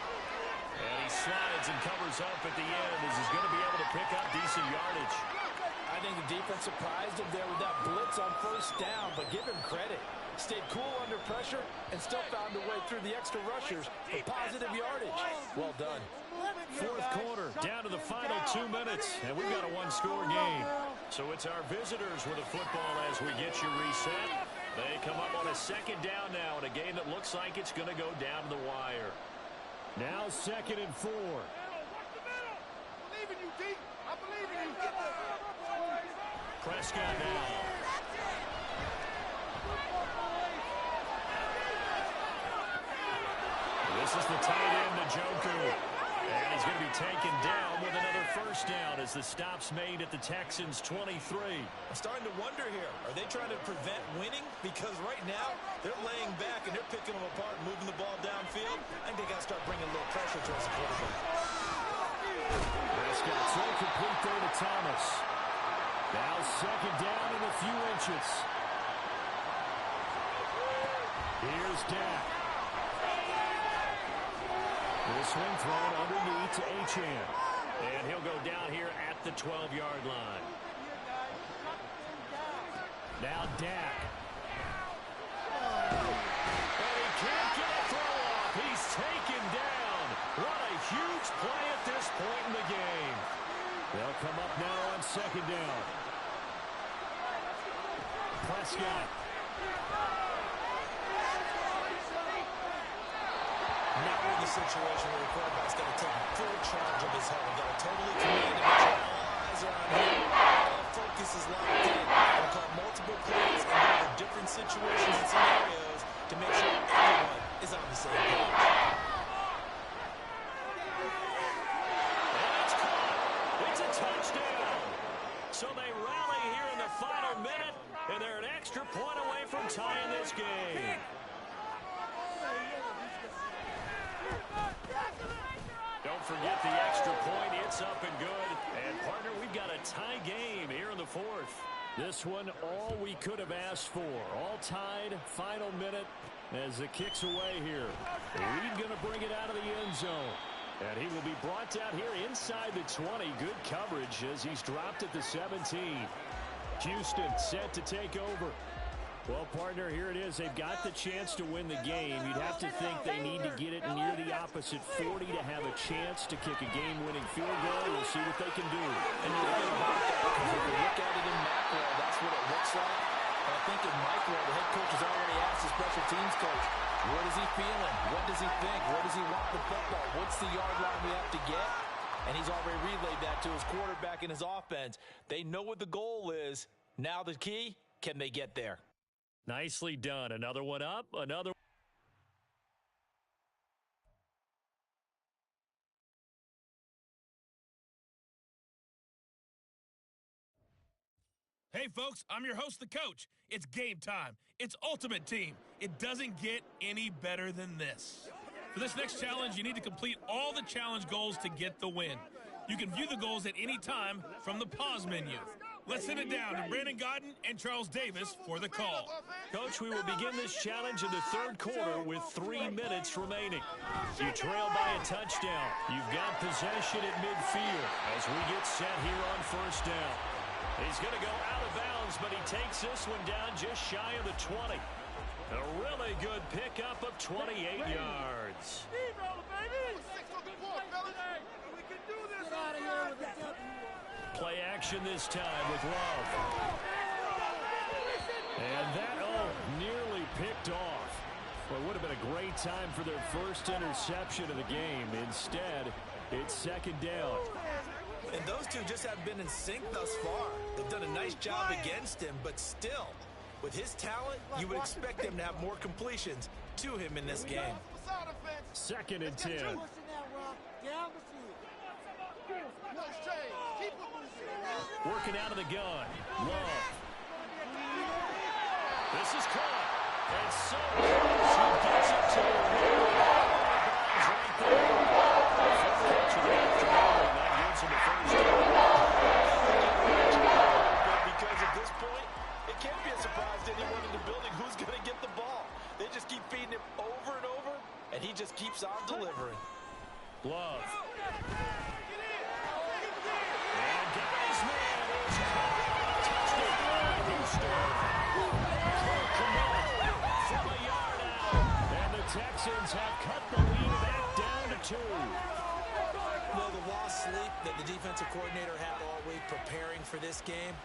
And he slides and covers up at the end as he's going to be able to pick up decent yardage. I think the defense surprised him there with that blitz on 1st down, but give him credit. Stayed cool under pressure and still found a way through the extra rushers for positive yardage. Well done. Fourth quarter, down to the final 2 minutes, and we've got a one-score game. So it's our visitors with the football as we get you reset. They come up on a 2nd down now in a game that looks like it's going to go down to the wire. Now 2nd and 4. Prescott now. This is the tight end, Njoku. And he's going to be taken down with another 1st down as the stop's made at the Texans' 23. I'm starting to wonder here. Are they trying to prevent winning? Because right now, they're laying back and they're picking them apart and moving the ball downfield. I think they got to start bringing a little pressure towards the quarterback. Prescott so complete there to Thomas. Now 2nd down in a few inches. Here's Dak. This one thrown underneath to Achane. And he'll go down here at the 12-yard line. Now Dak. And he can't get a throw off. He's taken down. What a huge play at this point in the game. They'll come up now on 2nd down. Prescott. Now we're in the situation where the quarterback's got to take full charge of his head. Got to totally command and make sure all eyes are on him. All focus is locked in. We'll call multiple plays and go over different situations and scenarios to make sure everyone is on the same page. And it's caught. It's a touchdown. So they rally here in the final minute, and they're an extra point away from tying this game. Don't forget the extra point. It's up and good. And, partner, we've got a tie game here in the 4th. This one, all we could have asked for. All tied, final minute as the kick's away here. Reed going to bring it out of the end zone. And he will be brought down here inside the 20. Good coverage as he's dropped at the 17. Houston set to take over. Well, partner, here it is. They've got the chance to win the game. You'd have to think they need to get it near the opposite 40 to have a chance to kick a game-winning field goal. We'll see what they can do. And you're right about that because if you look at it in macro, that's what it looks like. But I think in micro, the head coach has already asked the special teams coach, what is he feeling? What does he think? Where does he want the football? What's the yard line we have to get? And he's already relayed that to his quarterback and his offense. They know what the goal is. Now the key, can they get there? Nicely done. Another one up. Another. Hey, folks, I'm your host, the coach. It's game time. It's Ultimate Team. It doesn't get any better than this. For this next challenge, you need to complete all the challenge goals to get the win. You can view the goals at any time from the pause menu. Let's send it down to Brandon Godden and Charles Davis for the call. Coach, we will begin this challenge in the third quarter with 3 minutes remaining. You trail by a touchdown. You've got possession at midfield as we get set here on first down. He's going to go out of bounds, but he takes this one down just shy of the 20. A really good pickup of 28 yards. Play action this time with Love. And that, nearly picked off. Well, it would have been a great time for their first interception of the game. Instead, it's second down. And those two just haven't been in sync thus far. They've done a nice job against him, but still, with his talent, you would expect him to have more completions to him in this game. Second and 10. Working out of the gun. Love. This is caught. And so close. He gets it to him. Right there. That gives him the first down. Because at this point, it can't be a surprise to anyone in the building who's going to get the ball. They just keep feeding him over and over, and he just keeps on delivering. Love. And guys, man, is touchdown, Houston. Come on, from a yard out. And the Texans have cut the lead back down to 2. Well, the lost sleep that the defensive coordinator had all week preparing for this game,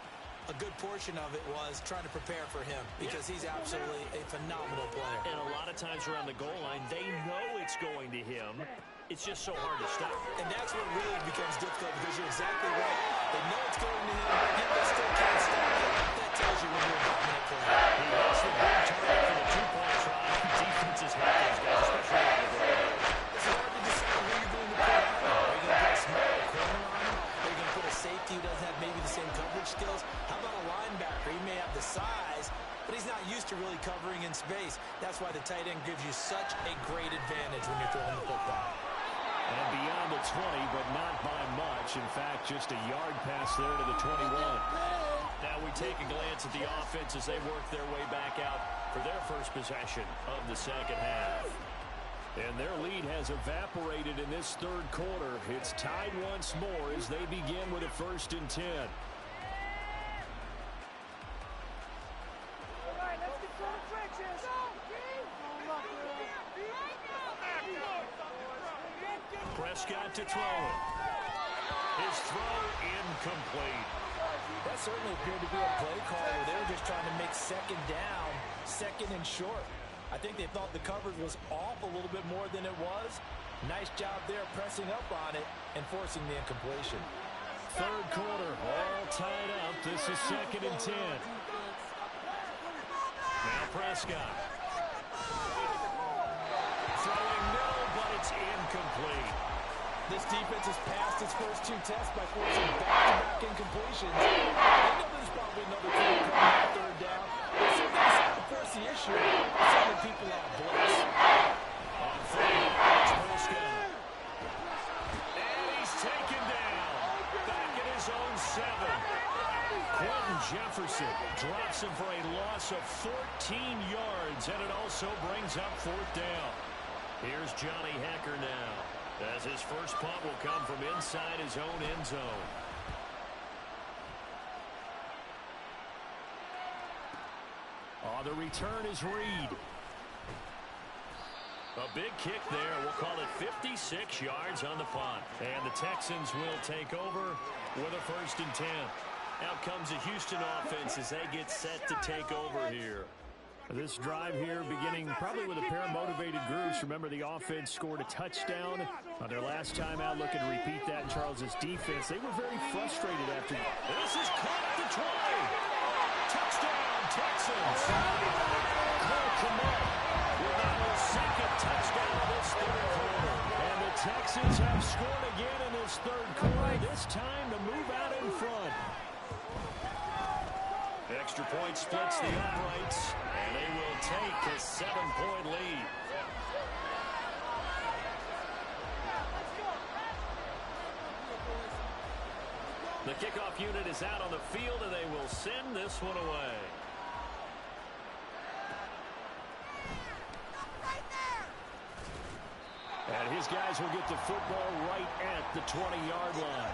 a good portion of it was trying to prepare for him because he's absolutely a phenomenal player. And a lot of times around the goal line, they know it's going to him. It's just so hard to stop. And that's what really becomes difficult because you're exactly right. They know it's going to him, yet they still can't stop it. That tells you when you're a dominant player. He hits the big target for the 2-point try. Defenses have those guys, especially around the goal line. It's hard to decide who you're going to put out. Are you going to put a small corner on him? Are you going to put a safety who doesn't have maybe the same coverage skills? How about a linebacker? He may have the size, but he's not used to really covering in space. That's why the tight end gives you such a great advantage when you're throwing the football. And beyond the 20, but not by much. In fact, just a yard pass there to the 21. Now we take a glance at the offense as they work their way back out for their first possession of the second half. And their lead has evaporated in this third quarter. It's tied once more as they begin with a 1st and 10. Prescott to throw it. His throw incomplete. That certainly appeared to be a play call where they were just trying to make second down, second and short. I think they thought the coverage was off a little bit more than it was. Nice job there pressing up on it and forcing the incompletion. Third quarter, all tied up. This is 2nd and 10. Now Prescott. Throwing middle, but it's incomplete. This defense has passed its first 2 tests by forcing back-to-back incompletions. They know there's probably another team coming on third down. But so they decided to force the issue. Sending people out blitz. On third, it's Prescott. And taken down. Back at his own 7. Quentin Jefferson drops him for a loss of 14 yards, and it also brings up fourth down. Here's Johnny Hacker now, as his first punt will come from inside his own end zone. The return is Reed. A big kick there. We'll call it 56 yards on the punt. And the Texans will take over with a 1st and 10. Out comes the Houston offense as they get set to take over here. This drive here beginning probably with a pair of motivated groups. Remember, the offense scored a touchdown on their last time out. Looking to repeat that in Charles's defense. They were very frustrated after. This is caught at the 20. Touchdown, Texans. Cole Kmet with his 2nd touchdown this 3rd quarter. And the Texans have scored again in this 3rd quarter. This time to move out in front. Extra point splits the uprights, and they will take a 7-point lead. The kickoff unit is out on the field, and they will send this one away. And his guys will get the football right at the 20-yard line.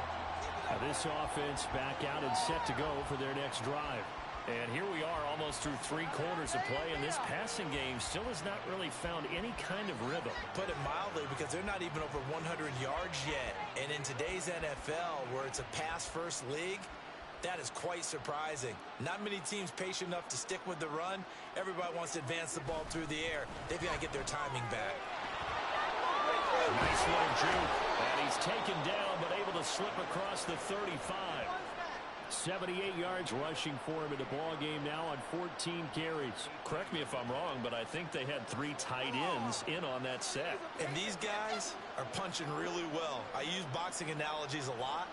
Now this offense back out and set to go for their next drive. And here we are almost through 3 quarters of play, and this passing game still has not really found any kind of rhythm. Put it mildly, because they're not even over 100 yards yet. And in today's NFL, where it's a pass-first league, that is quite surprising. Not many teams patient enough to stick with the run. Everybody wants to advance the ball through the air. They've got to get their timing back. Nice little juke, and he's taken down, but able to slip across the 35. 78 yards rushing for him in the ball game now on 14 carries. Correct me if I'm wrong, but I think they had 3 tight ends in on that set. And these guys are punching really well. I use boxing analogies a lot.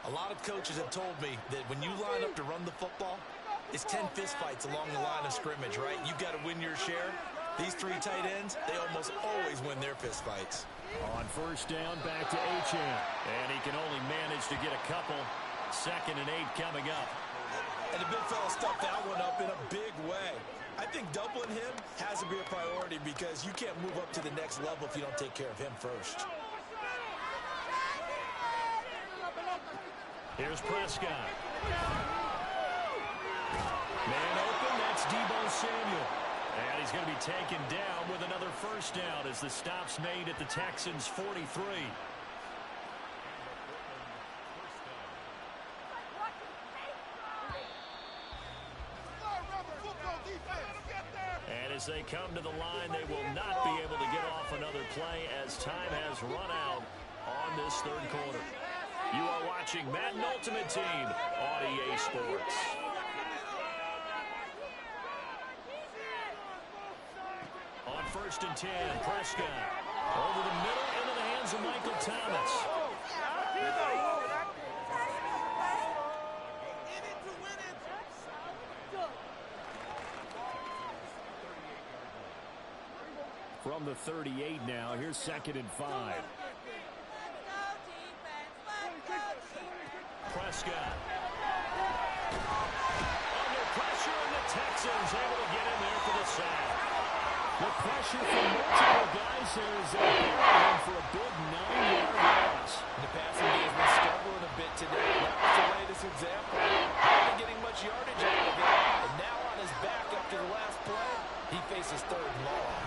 A lot of coaches have told me that when you line up to run the football, it's 10 fistfights along the line of scrimmage, right? You've got to win your share. These 3 tight ends, they almost always win their fistfights. On 1st down, back to Achane. And he can only manage to get a couple. 2nd and 8 coming up. And the big fella stuffed that one up in a big way. I think doubling him has to be a priority, because you can't move up to the next level if you don't take care of him first. Here's Prescott. Man open, that's Deebo Samuel. And he's going to be taken down with another 1st down as the stop's made at the Texans' 43. And as they come to the line, they will not be able to get off another play as time has run out on this 3rd quarter. You are watching Madden Ultimate Team on EA Sports. On 1st and 10, Prescott over the middle into the hands of Michael Thomas. From the 38 now, here's 2nd and 5. Prescott. Under pressure, and the Texans able to get in there for the sack. The pressure from multiple guys there is him for a big 9-yard loss. The passing game has been struggling a bit today. That was the latest example. Not getting much yardage out of it. And now on his back after the last play, he faces 3rd and long.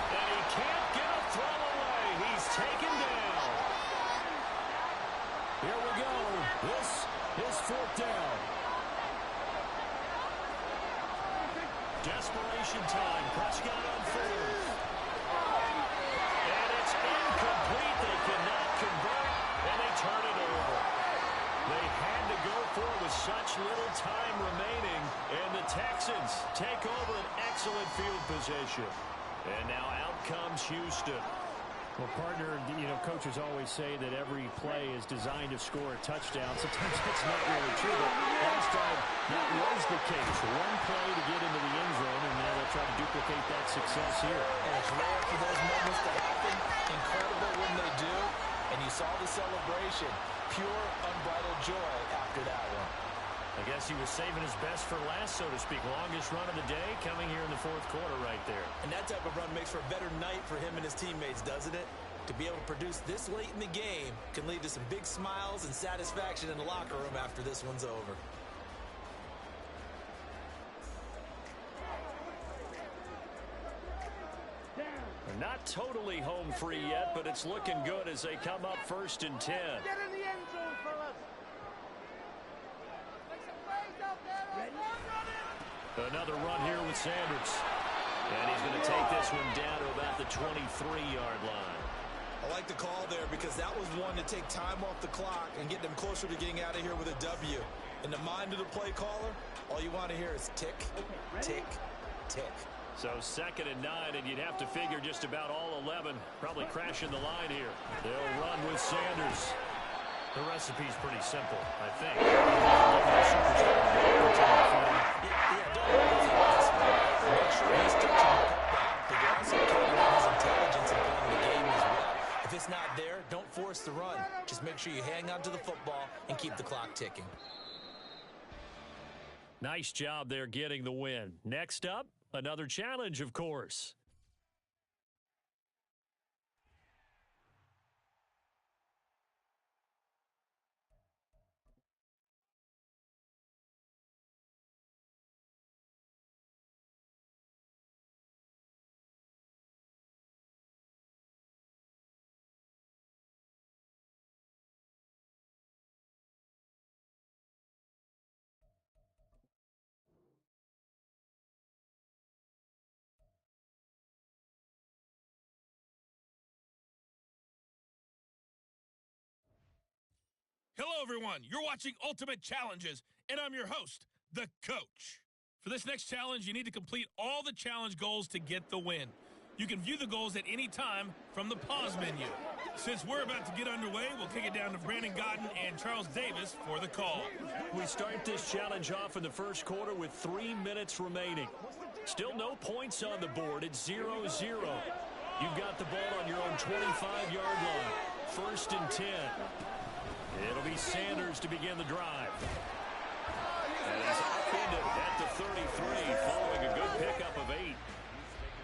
And he can't get a throw away. He's taken down. Here we go. This is 4th down. Desperation time. Prescott on 4th. And it's incomplete. They cannot convert, and they turn it over. They had to go for it with such little time remaining, and the Texans take over an excellent field position. And now out comes Houston. Well, partner, coaches always say that every play is designed to score a touchdown. Sometimes that's not really true, but last time that was the case. One play to get into the end zone, and now they'll try to duplicate that success here. And it's rare for those moments to happen. Incredible when they do. And you saw the celebration. Pure, unbridled joy after after that one. I guess he was saving his best for last, so to speak. Longest run of the day coming here in the fourth quarter right there. And that type of run makes for a better night for him and his teammates, doesn't it? To be able to produce this late in the game can lead to some big smiles and satisfaction in the locker room after this one's over. They're not totally home free yet, but it's looking good as they come up 1st and 10. Get in the end zone, fellas. Make some plays out there. Another run here with Sanders. And he's going to take this one down to about the 23-yard line. I like the call there because that was one to take time off the clock and get them closer to getting out of here with a W. In the mind of the play caller, all you want to hear is tick, tick, tick. So 2nd and 9, and you'd have to figure just about all 11 probably crashing the line here. They'll run with Sanders. The recipe's pretty simple, I think. Make sure he's touching the football, but you're also counting on his intelligence in playing the game as well. If it's not there, don't force the run. Just make sure you hang on to the football and keep the clock ticking. Nice job there getting the win. Next up, another challenge, of course. Hello, everyone. You're watching Ultimate Challenges, and I'm your host, The Coach. For this next challenge, you need to complete all the challenge goals to get the win. You can view the goals at any time from the pause menu. Since we're about to get underway, we'll kick it down to Brandon Godden and Charles Davis for the call. We start this challenge off in the first quarter with 3 minutes remaining. Still no points on the board. It's 0-0. You've got the ball on your own 25-yard line. 1st and 10. It'll be Sanders to begin the drive. And he's upended at the 33 following a good pickup of 8.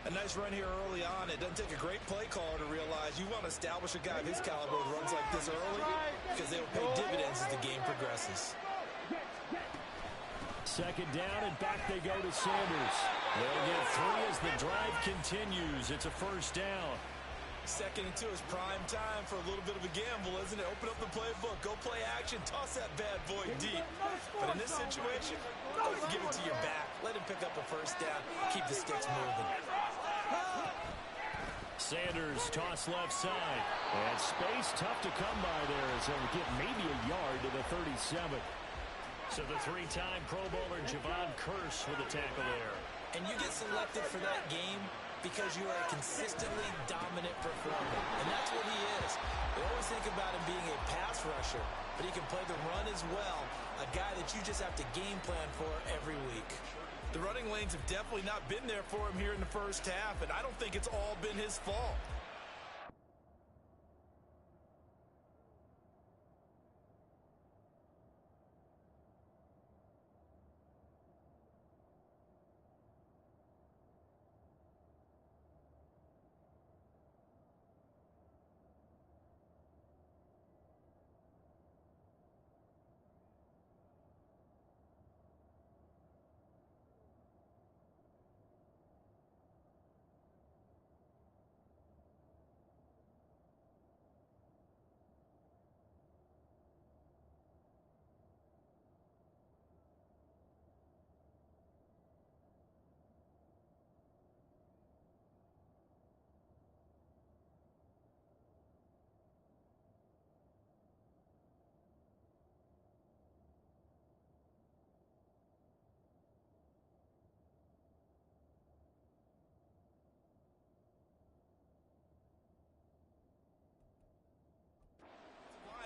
A nice run here early on. It doesn't take a great play caller to realize you want to establish a guy of his caliber with runs like this early because they will pay dividends as the game progresses. 2nd down, and back they go to Sanders. They'll get 3 as the drive continues. It's a 1st down. 2nd and 2 is prime time for a little bit of a gamble, isn't it? Open up the playbook, go play action, toss that bad boy deep. But in this situation, go ahead and give it to your back. Let him pick up a 1st down, keep the sticks moving. Sanders toss left side. And space tough to come by there as they'll get maybe a yard to the 37. So the 3-time Pro Bowler Javon Curse with a tackle there. And you get selected for that game because you are a consistently dominant performer. And that's what he is. They always think about him being a pass rusher, but he can play the run as well. A guy that you just have to game plan for every week. The running lanes have definitely not been there for him here in the first half, and I don't think it's all been his fault.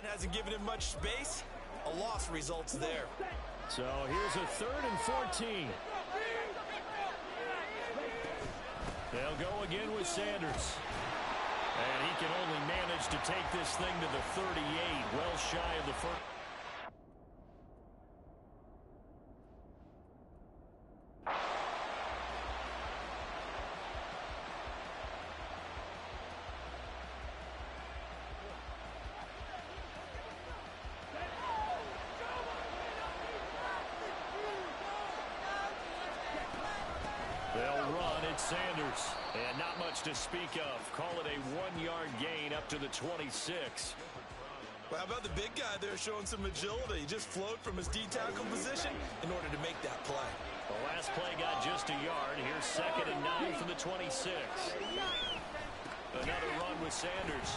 Hasn't given him much space. A loss results there. So here's a 3rd and 14. They'll go again with Sanders. And he can only manage to take this thing to the 38, well shy of the first. on, it's Sanders. And not much to speak of. Call it a 1-yard gain up to the 26. Well, how about the big guy there showing some agility? He just flowed from his D-tackle position in order to make that play. The last play got just a yard. Here's 2nd and 9 from the 26. Another run with Sanders.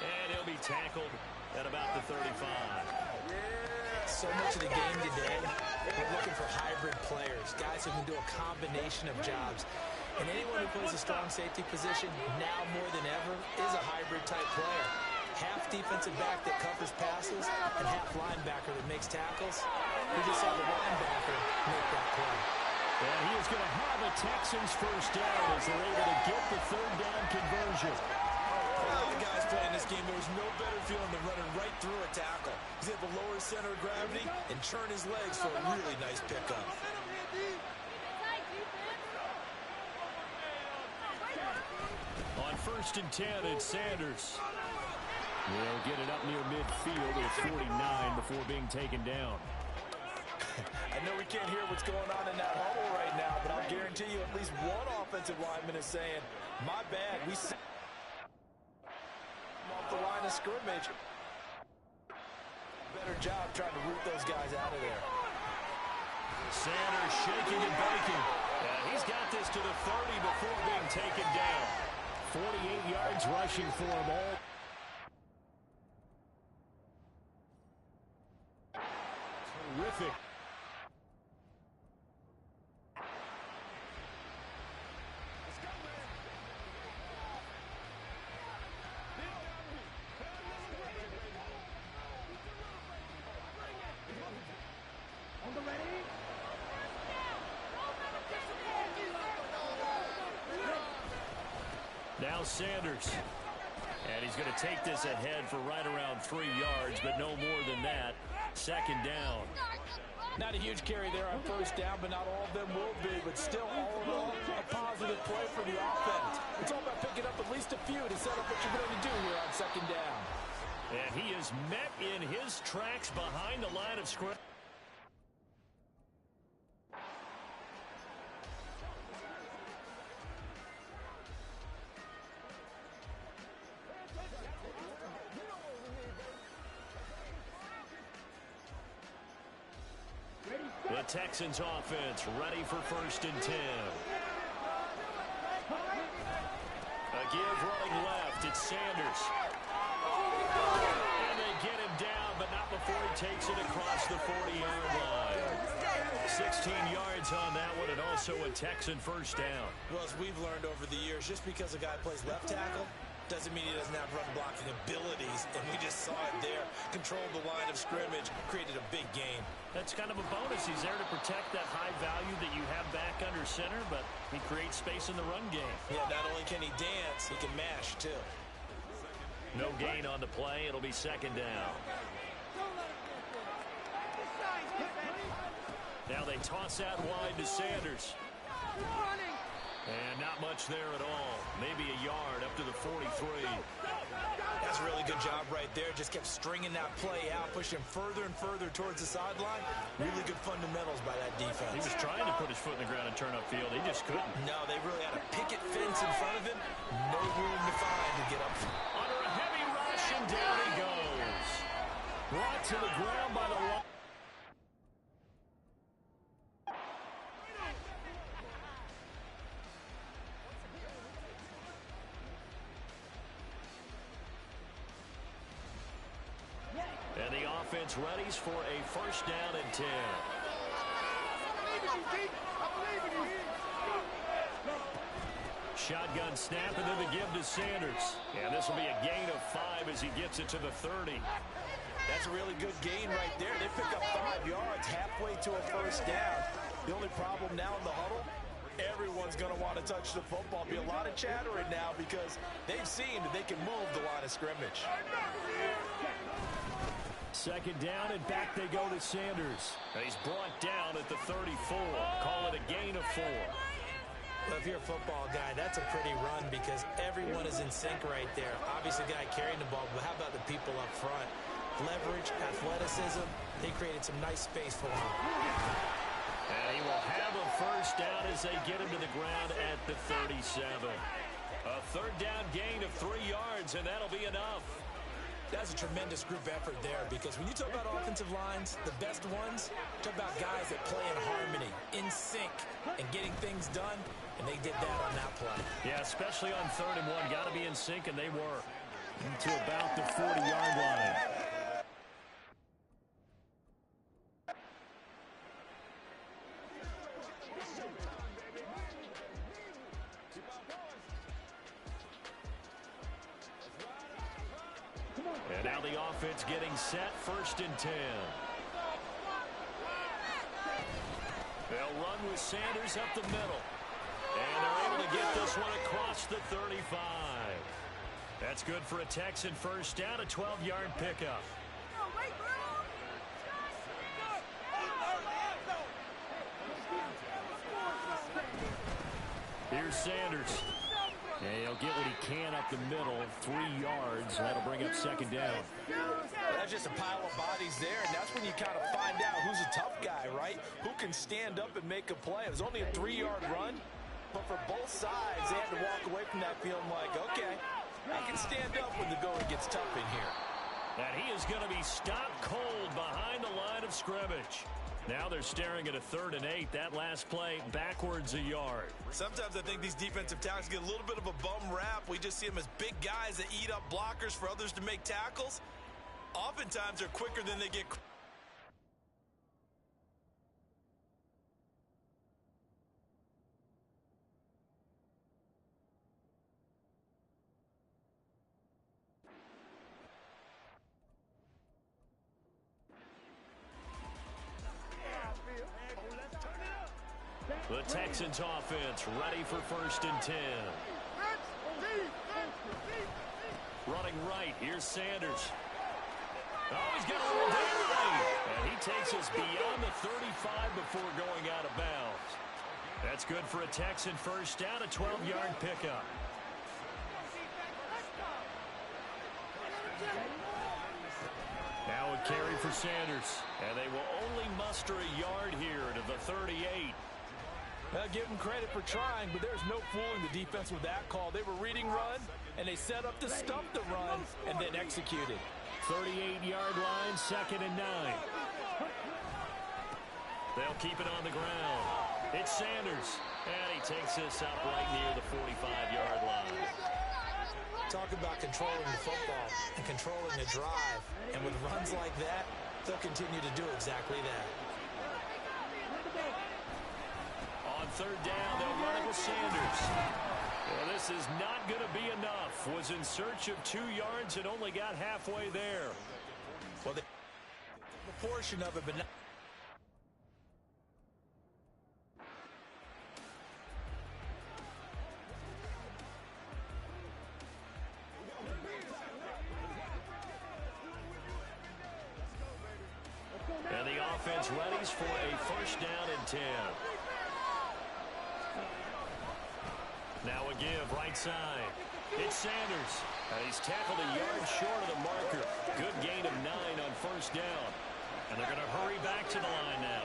And he'll be tackled at about the 35. So much of the game today, we're looking for hybrid players, guys who can do a combination of jobs. And anyone who plays a strong safety position, now more than ever, is a hybrid-type player. Half defensive back that covers passes and half linebacker that makes tackles. We just saw the linebacker make that play. And he is going to have a Texans first down as they're able to get the 3rd down conversion. A lot of guys playing this game, there was no better feeling than running right through a tackle. He's able to lower his center of gravity and churn his legs for a really nice pickup. On 1st and 10, it's Sanders. They'll get it up near midfield at 49 before being taken down. I know we can't hear what's going on in that huddle right now, but I'll guarantee you at least one offensive lineman is saying, my bad, we off the line of scrimmage. Better job trying to root those guys out of there. Sanders shaking and baking. He's got this to the 30 before being taken down. 48 yards rushing for him all. Terrific. Now Sanders. And he's going to take this ahead for right around 3 yards, but no more than that. 2nd down. Not a huge carry there on 1st down, but not all of them will be. But still, all in all, a positive play for the offense. It's all about picking up at least a few to set up what you're going to do here on 2nd down. And he is met in his tracks behind the line of scrimmage. The Texans offense ready for 1st and 10. A give running left. It's Sanders. And they get him down, but not before he takes it across the 40-yard line. 16 yards on that one, and also a Texan first down. Well, as we've learned over the years, just because a guy plays left tackle doesn't mean he doesn't have run blocking abilities, and we just saw it there. Controlled the line of scrimmage, created a big gain. That's kind of a bonus. He's there to protect that high value that you have back under center, but he creates space in the run game. Yeah, not only can he dance, he can mash, too. No gain on the play. It'll be 2nd down. Now they toss that wide to Sanders. And not much there at all. Maybe a yard up to the 43. That's a really good job right there. Just kept stringing that play out, pushing further and further towards the sideline. Really good fundamentals by that defense. He was trying to put his foot in the ground and turn upfield. He just couldn't. No, they really had a picket fence in front of him. No room to find to get up. Under a heavy rush, and down he goes. Brought to the ground by the line. And the offense readies for a 1st down and 10. Shotgun snap, and then the give to Sanders. And this will be a gain of 5 as he gets it to the 30. That's a really good gain right there. They pick up 5 yards halfway to a 1st down. The only problem now in the huddle, everyone's going to want to touch the football. Be a lot of chattering now because they've seen that they can move the line of scrimmage. 2nd down, and back they go to Sanders. And he's brought down at the 34. Call it a gain of 4. Well, if you're a football guy, that's a pretty run because everyone is in sync right there. Obviously, the guy carrying the ball, but how about the people up front? Leverage, athleticism, they created some nice space for him. And he will have a first down as they get him to the ground at the 37. A third down gain of 3 yards, and that'll be enough. That's a tremendous group effort there, because when you talk about offensive lines, the best ones, talk about guys that play in harmony, in sync, and getting things done, and they did that on that play. Yeah, especially on 3rd and 1. Got to be in sync, and they were. To about the 40-yard line. And now the offense getting set, 1st and 10. They'll run with Sanders up the middle. And they're able to get this one across the 35. That's good for a Texan first down, a 12-yard pickup. Here's Sanders. And he'll get what he can up the middle, 3 yards. That'll bring up 2nd down. That's just a pile of bodies there, and that's when you kind of find out who's a tough guy, right? Who can stand up and make a play. It was only a 3-yard run, but for both sides, they had to walk away from that feeling like, okay, I can stand up when the going gets tough in here. And he is going to be stopped cold behind the line of scrimmage. Now they're staring at a 3rd and 8. That last play, backwards a yard. Sometimes I think these defensive tackles get a little bit of a bum rap. We just see them as big guys that eat up blockers for others to make tackles. Oftentimes they're quicker than they get. The Texans offense ready for 1st and 10. Running right, here's Sanders. Oh, he's got a little down. And he takes us beyond the 35 before going out of bounds. That's good for a Texan first down, a 12-yard pickup. Now a carry for Sanders. And they will only muster a yard here to the 38. Give them credit for trying, but there's no fooling the defense with that call. They were reading run, and they set up to stuff the run, and then executed. 38-yard line, 2nd and 9. They'll keep it on the ground. It's Sanders, and he takes this up right near the 45-yard line. Talk about controlling the football and controlling the drive. And with runs like that, they'll continue to do exactly that. On 3rd down, they'll run it with Sanders. Well, this is not going to be enough. Was in search of 2 yards and only got halfway there. Well, the portion of it, but not. And the offense readies for a 1st down and 10. Now a give, right side. It's Sanders. He's tackled a yard short of the marker. Good gain of 9 on 1st down. And they're going to hurry back to the line now.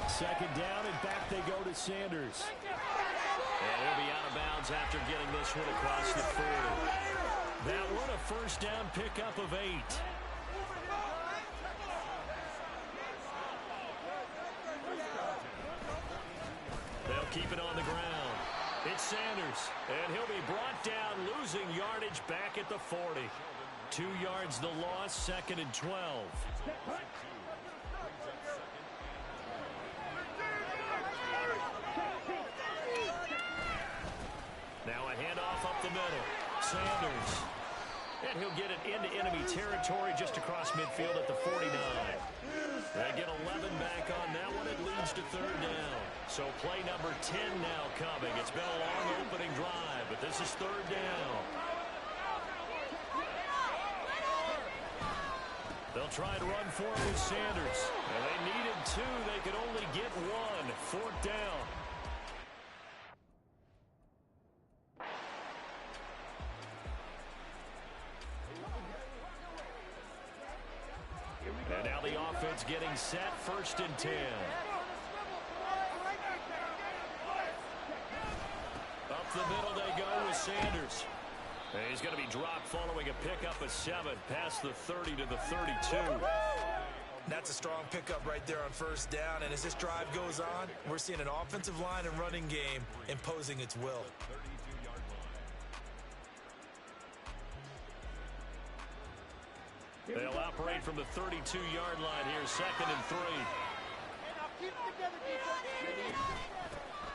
Second down, and back they go to Sanders. And he'll be out of bounds after getting this one across the 40. That one a 1st down pickup of 8. They'll keep it on the ground. It's Sanders, and he'll be brought down, losing yardage back at the 40. 2 yards the loss, 2nd and 12. Now a handoff up the middle. Sanders. And he'll get it into enemy territory just across midfield at the 49. They get 11 back on that one. It leads to 3rd down. So play number 10 now coming. It's been a long opening drive, but this is 3rd down. They'll try to run for it with Sanders. And they needed 2. They could only get 1. 4th down. it's getting set, 1st and 10. Up the middle they go with Sanders. And he's going to be dropped following a pickup of 7 past the 30 to the 32. That's a strong pickup right there on 1st down. And as this drive goes on, we're seeing an offensive line and running game imposing its will. They'll operate from the 32-yard line here, 2nd and 3.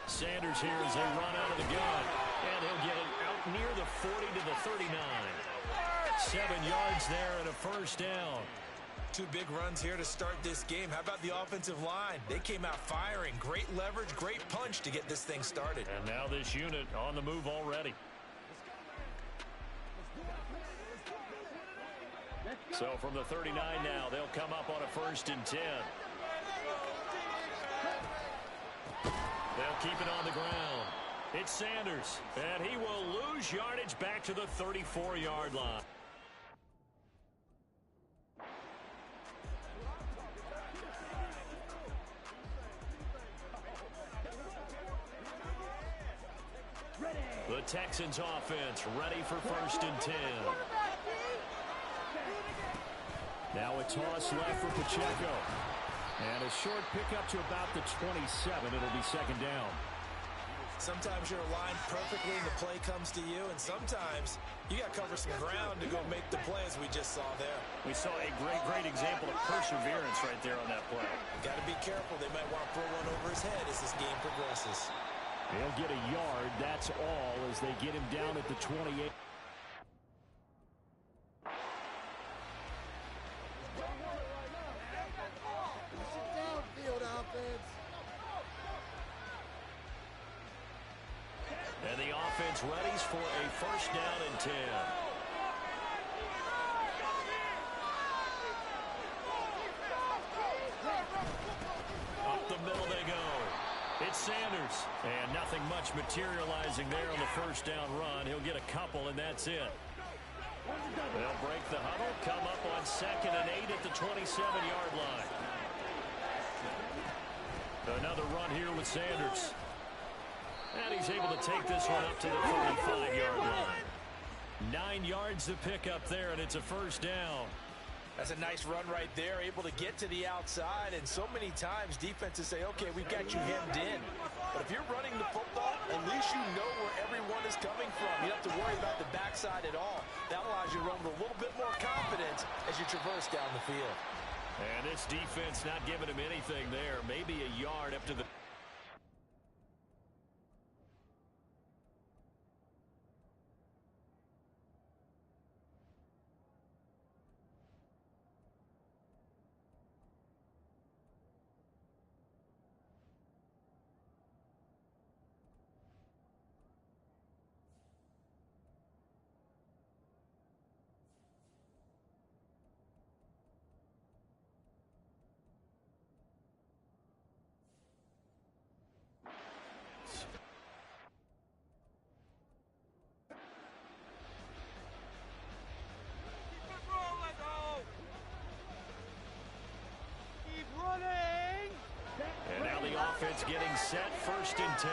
Sanders here as they run out of the gun. And he'll get it out near the 40 to the 39. 7 yards there and a 1st down. 2 big runs here to start this game. How about the offensive line? They came out firing. Great leverage, great punch to get this thing started. And now this unit on the move already. So from the 39 now, they'll come up on a 1st and 10. They'll keep it on the ground. It's Sanders, and he will lose yardage back to the 34-yard line. The Texans offense ready for 1st and 10. Now a toss left for Pacheco. And a short pickup to about the 27. It'll be 2nd down. Sometimes you're aligned perfectly and the play comes to you, and sometimes you got to cover some ground to go make the play, as we just saw there. We saw a great example of perseverance right there on that play. Got to be careful. They might want to throw one over his head as this game progresses. They'll get a yard, that's all, as they get him down at the 28. And the offense readies for a 1st down and 10. Up the middle they go. It's Sanders. And nothing much materializing there on the 1st down run. He'll get a couple, and that's it. They'll break the huddle, come up on 2nd and 8 at the 27-yard line. Another run here with Sanders. And he's able to take this one up to the 35-yard line. 9 yards to pick up there, and it's a 1st down. That's a nice run right there, able to get to the outside. And so many times defenses say, okay, we've got you hemmed in. But if you're running the football, at least you know where everyone is coming from. You don't have to worry about the backside at all. That allows you to run with a little bit more confidence as you traverse down the field. And this defense not giving him anything there. Maybe a yard up to the... And now the offense getting set, 1st and 10.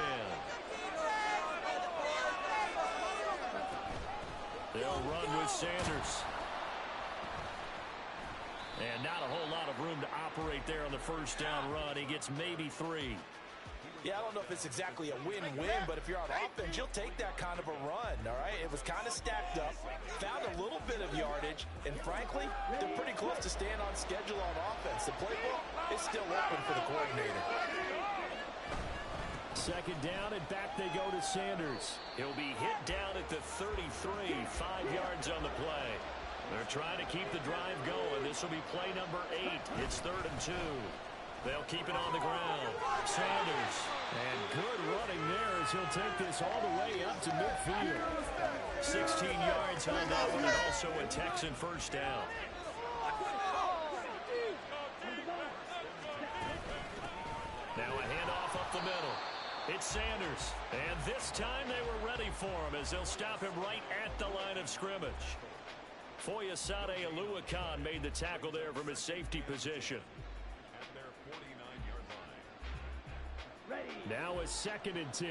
They'll run with Sanders. And not a whole lot of room to operate there on the 1st down run. He gets maybe 3. Yeah, I don't know if it's exactly a win-win, but if you're on offense, you'll take that kind of a run, all right? It was kind of stacked up, found a little bit of yardage, and frankly, they're pretty close to staying on schedule on offense. The playbook is still open for the coordinator. 2nd down, and back they go to Sanders. He'll be hit down at the 33, 5 yards on the play. They're trying to keep the drive going. This will be play number 8. It's 3rd and 2. They'll keep it on the ground. Sanders. And good running there as he'll take this all the way up to midfield. 16 yards on that one, and also a Texan 1st down. Now a handoff up the middle. It's Sanders. And this time they were ready for him as they'll stop him right at the line of scrimmage. Foyesade Aluakan made the tackle there from his safety position. Now a 2nd and 10.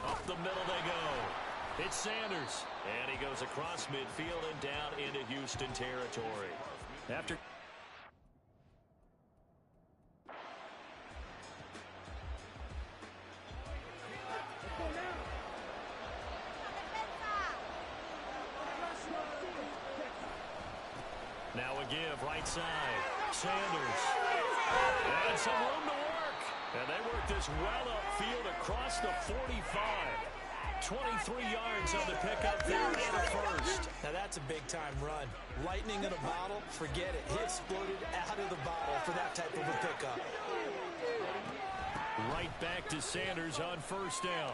Up the middle they go. It's Sanders. And he goes across midfield and down into Houston territory. After now a give right side. Sanders. And some room to work. And they work this well upfield across the 45. 23 yards on the pickup there and a first. Now that's a big-time run. Lightning in a bottle, forget it. He exploded out of the bottle for that type of a pickup. right back to Sanders on 1st down.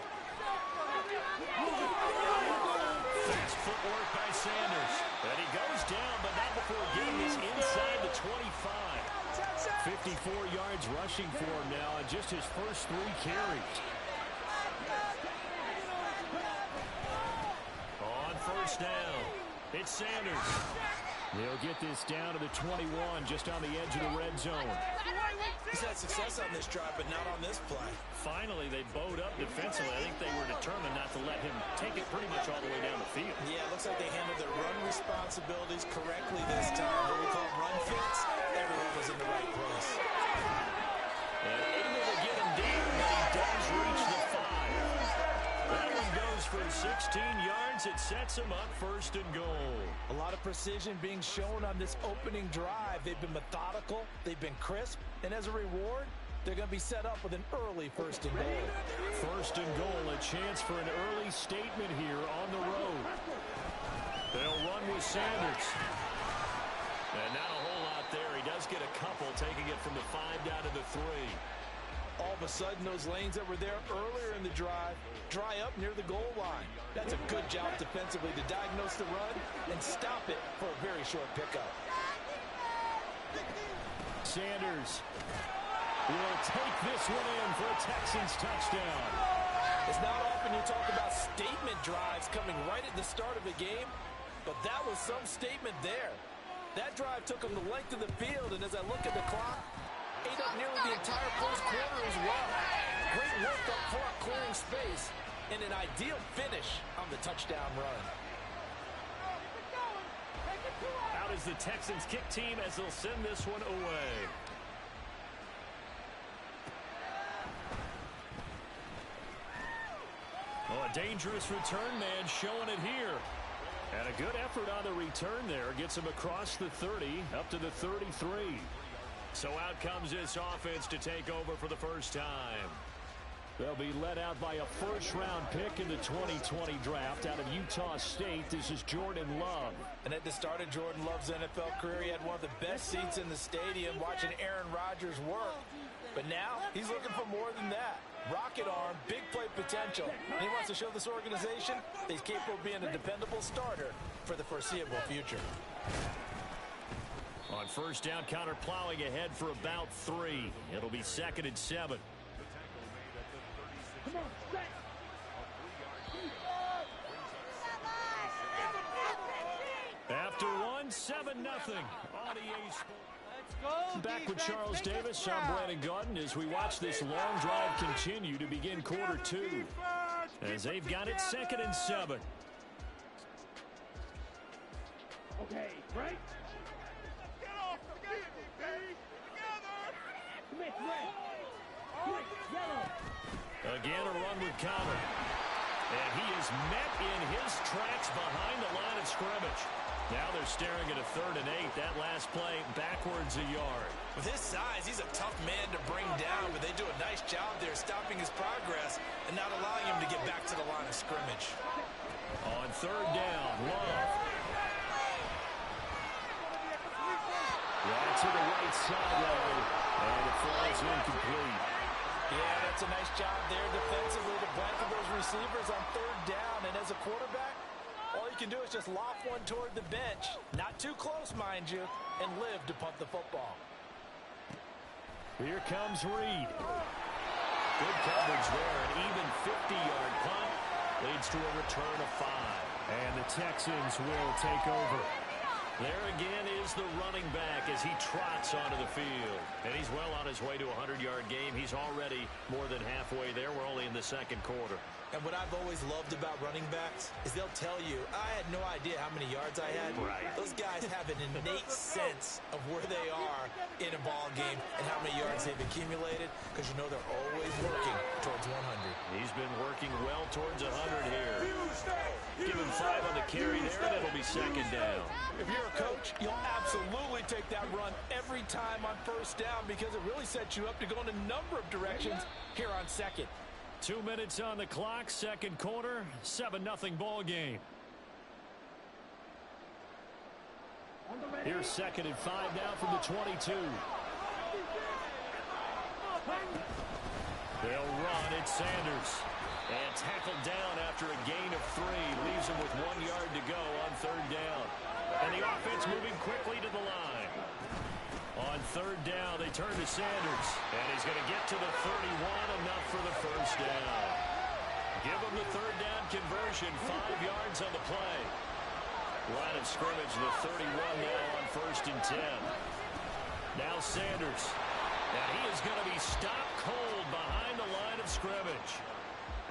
Fast footwork by Sanders. And he goes down, but not before getting this inside the 25. 54 yards rushing for him now on just his first 3 carries. On 1st down, it's Sanders. They'll get this down to the 21, just on the edge of the red zone. He's had success on this drive, but not on this play. Finally, they bowed up defensively. I think they were determined not to let him take it pretty much all the way down the field. Yeah, it looks like they handled their run responsibilities correctly this time. What we call run fits, everyone was in the right place. And able to get him down, but he does reach the 5. That one goes for 16 yards. It sets him up 1st and goal. A lot of precision being shown on this opening drive. They've been methodical, they've been crisp, and as a reward, they're going to be set up with an early 1st and goal. 1st and goal, a chance for an early statement here on the road. They'll run with Sanders. And not a whole lot there. He does get a couple, taking it from the 5 down to the 3. All of a sudden, those lanes that were there earlier in the drive dry up near the goal line. That's a good job defensively to diagnose the run and stop it for a very short pickup. Sanders will take this one in for a Texans touchdown. It's not often you talk about statement drives coming right at the start of a game, but that was some statement there. That drive took them the length of the field, and as I look at the clock, ate up nearly the entire first quarter as well. Great work up front, clearing space, and an ideal finish on the touchdown run. Out is the Texans kick team as they'll send this one away. Oh, a dangerous return man showing it here. And a good effort on the return there. Gets him across the 30, up to the 33. So out comes this offense to take over for the first time. They'll be led out by a 1st-round pick in the 2020 draft out of Utah State. This is Jordan Love. And at the start of Jordan Love's NFL career, he had one of the best seats in the stadium watching Aaron Rodgers work. But now, he's looking for more than that. Rocket arm, big play potential. And he wants to show this organization that he's capable of being a dependable starter for the foreseeable future. On 1st down, counter plowing ahead for about 3. It'll be 2nd and 7. Come on, set. After 1, 7-0 on EA Sports. Let's go. Back with defense, Charles make it Davis. foul. I'm Brandon Gordon as we watch this long drive continue to begin quarter 2. As they've got it 2nd and 7. Okay, right? Get off the field, baby. Together. Smith, red. Quick, yellow. Again, a run with Conner. And he is met in his tracks behind the line of scrimmage. Now they're staring at a 3rd and 8. That last play backwards a yard. With his size, he's a tough man to bring down, but they do a nice job there stopping his progress and not allowing him to get back to the line of scrimmage. On 3rd down, Love. Right to the right sideline. And it falls incomplete. Yeah, that's a nice job there defensively to blanket those receivers on 3rd down. And as a quarterback, all you can do is just loft one toward the bench. Not too close, mind you, and live to punt the football. Here comes Reed. Good coverage there. An even 50-yard punt leads to a return of 5. And the Texans will take over. There again is the running back as he trots onto the field. And he's well on his way to a 100-yard game. He's already more than halfway there. We're only in the second quarter. And what I've always loved about running backs is they'll tell you, I had no idea how many yards I had. Right. Those guys have an innate sense of where they are in a ball game and how many yards they've accumulated because you know they're always working towards 100. He's been working well towards 100 here. Give him 5 on the carry there, and it'll be second down. If you're a coach, you'll absolutely take that run every time on first down because it really sets you up to go in a number of directions here on second. 2 minutes on the clock, second quarter, 7-0 ball game. Here's second and 5 now from the 22. They'll run. It's Sanders. And tackled down after a gain of 3. Leaves him with 1 yard to go on third down. And the offense moving quickly to the line. On third down, they turn to Sanders. And he's going to get to the 31, enough for the first down. Give him the third down conversion, 5 yards on the play. Line of scrimmage, the 31 now on first and 10. Now Sanders. And he is going to be stopped cold behind the line of scrimmage.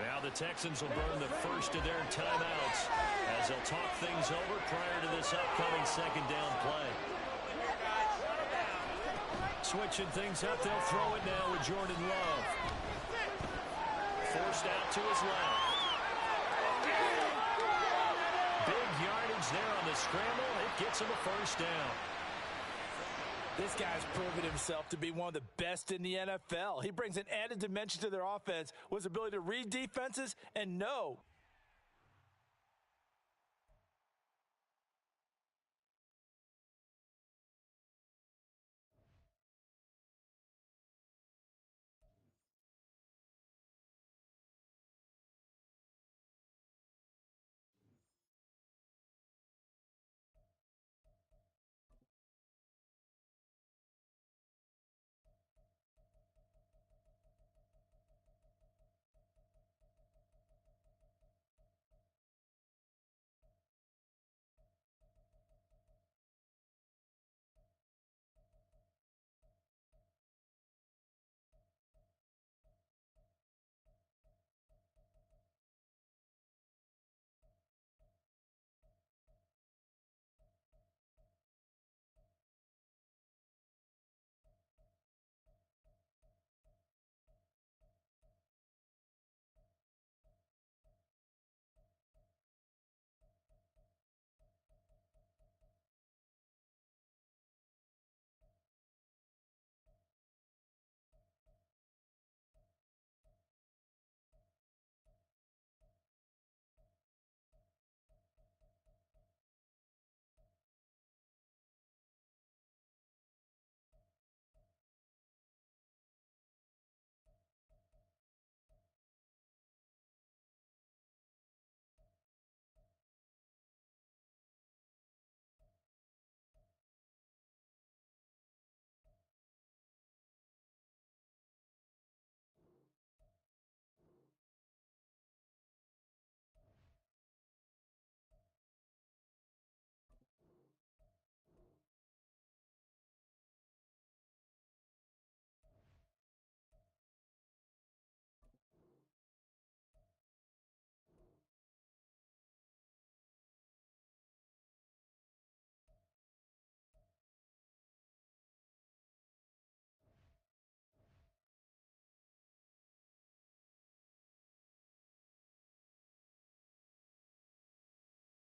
Now the Texans will burn the first of their timeouts as they'll talk things over prior to this upcoming second down play. Switching things up, they'll throw it now with Jordan Love. Forced out to his left. Big yardage there on the scramble. It gets him a first down. This guy's proven himself to be one of the best in the NFL. He brings an added dimension to their offense with his ability to read defenses and know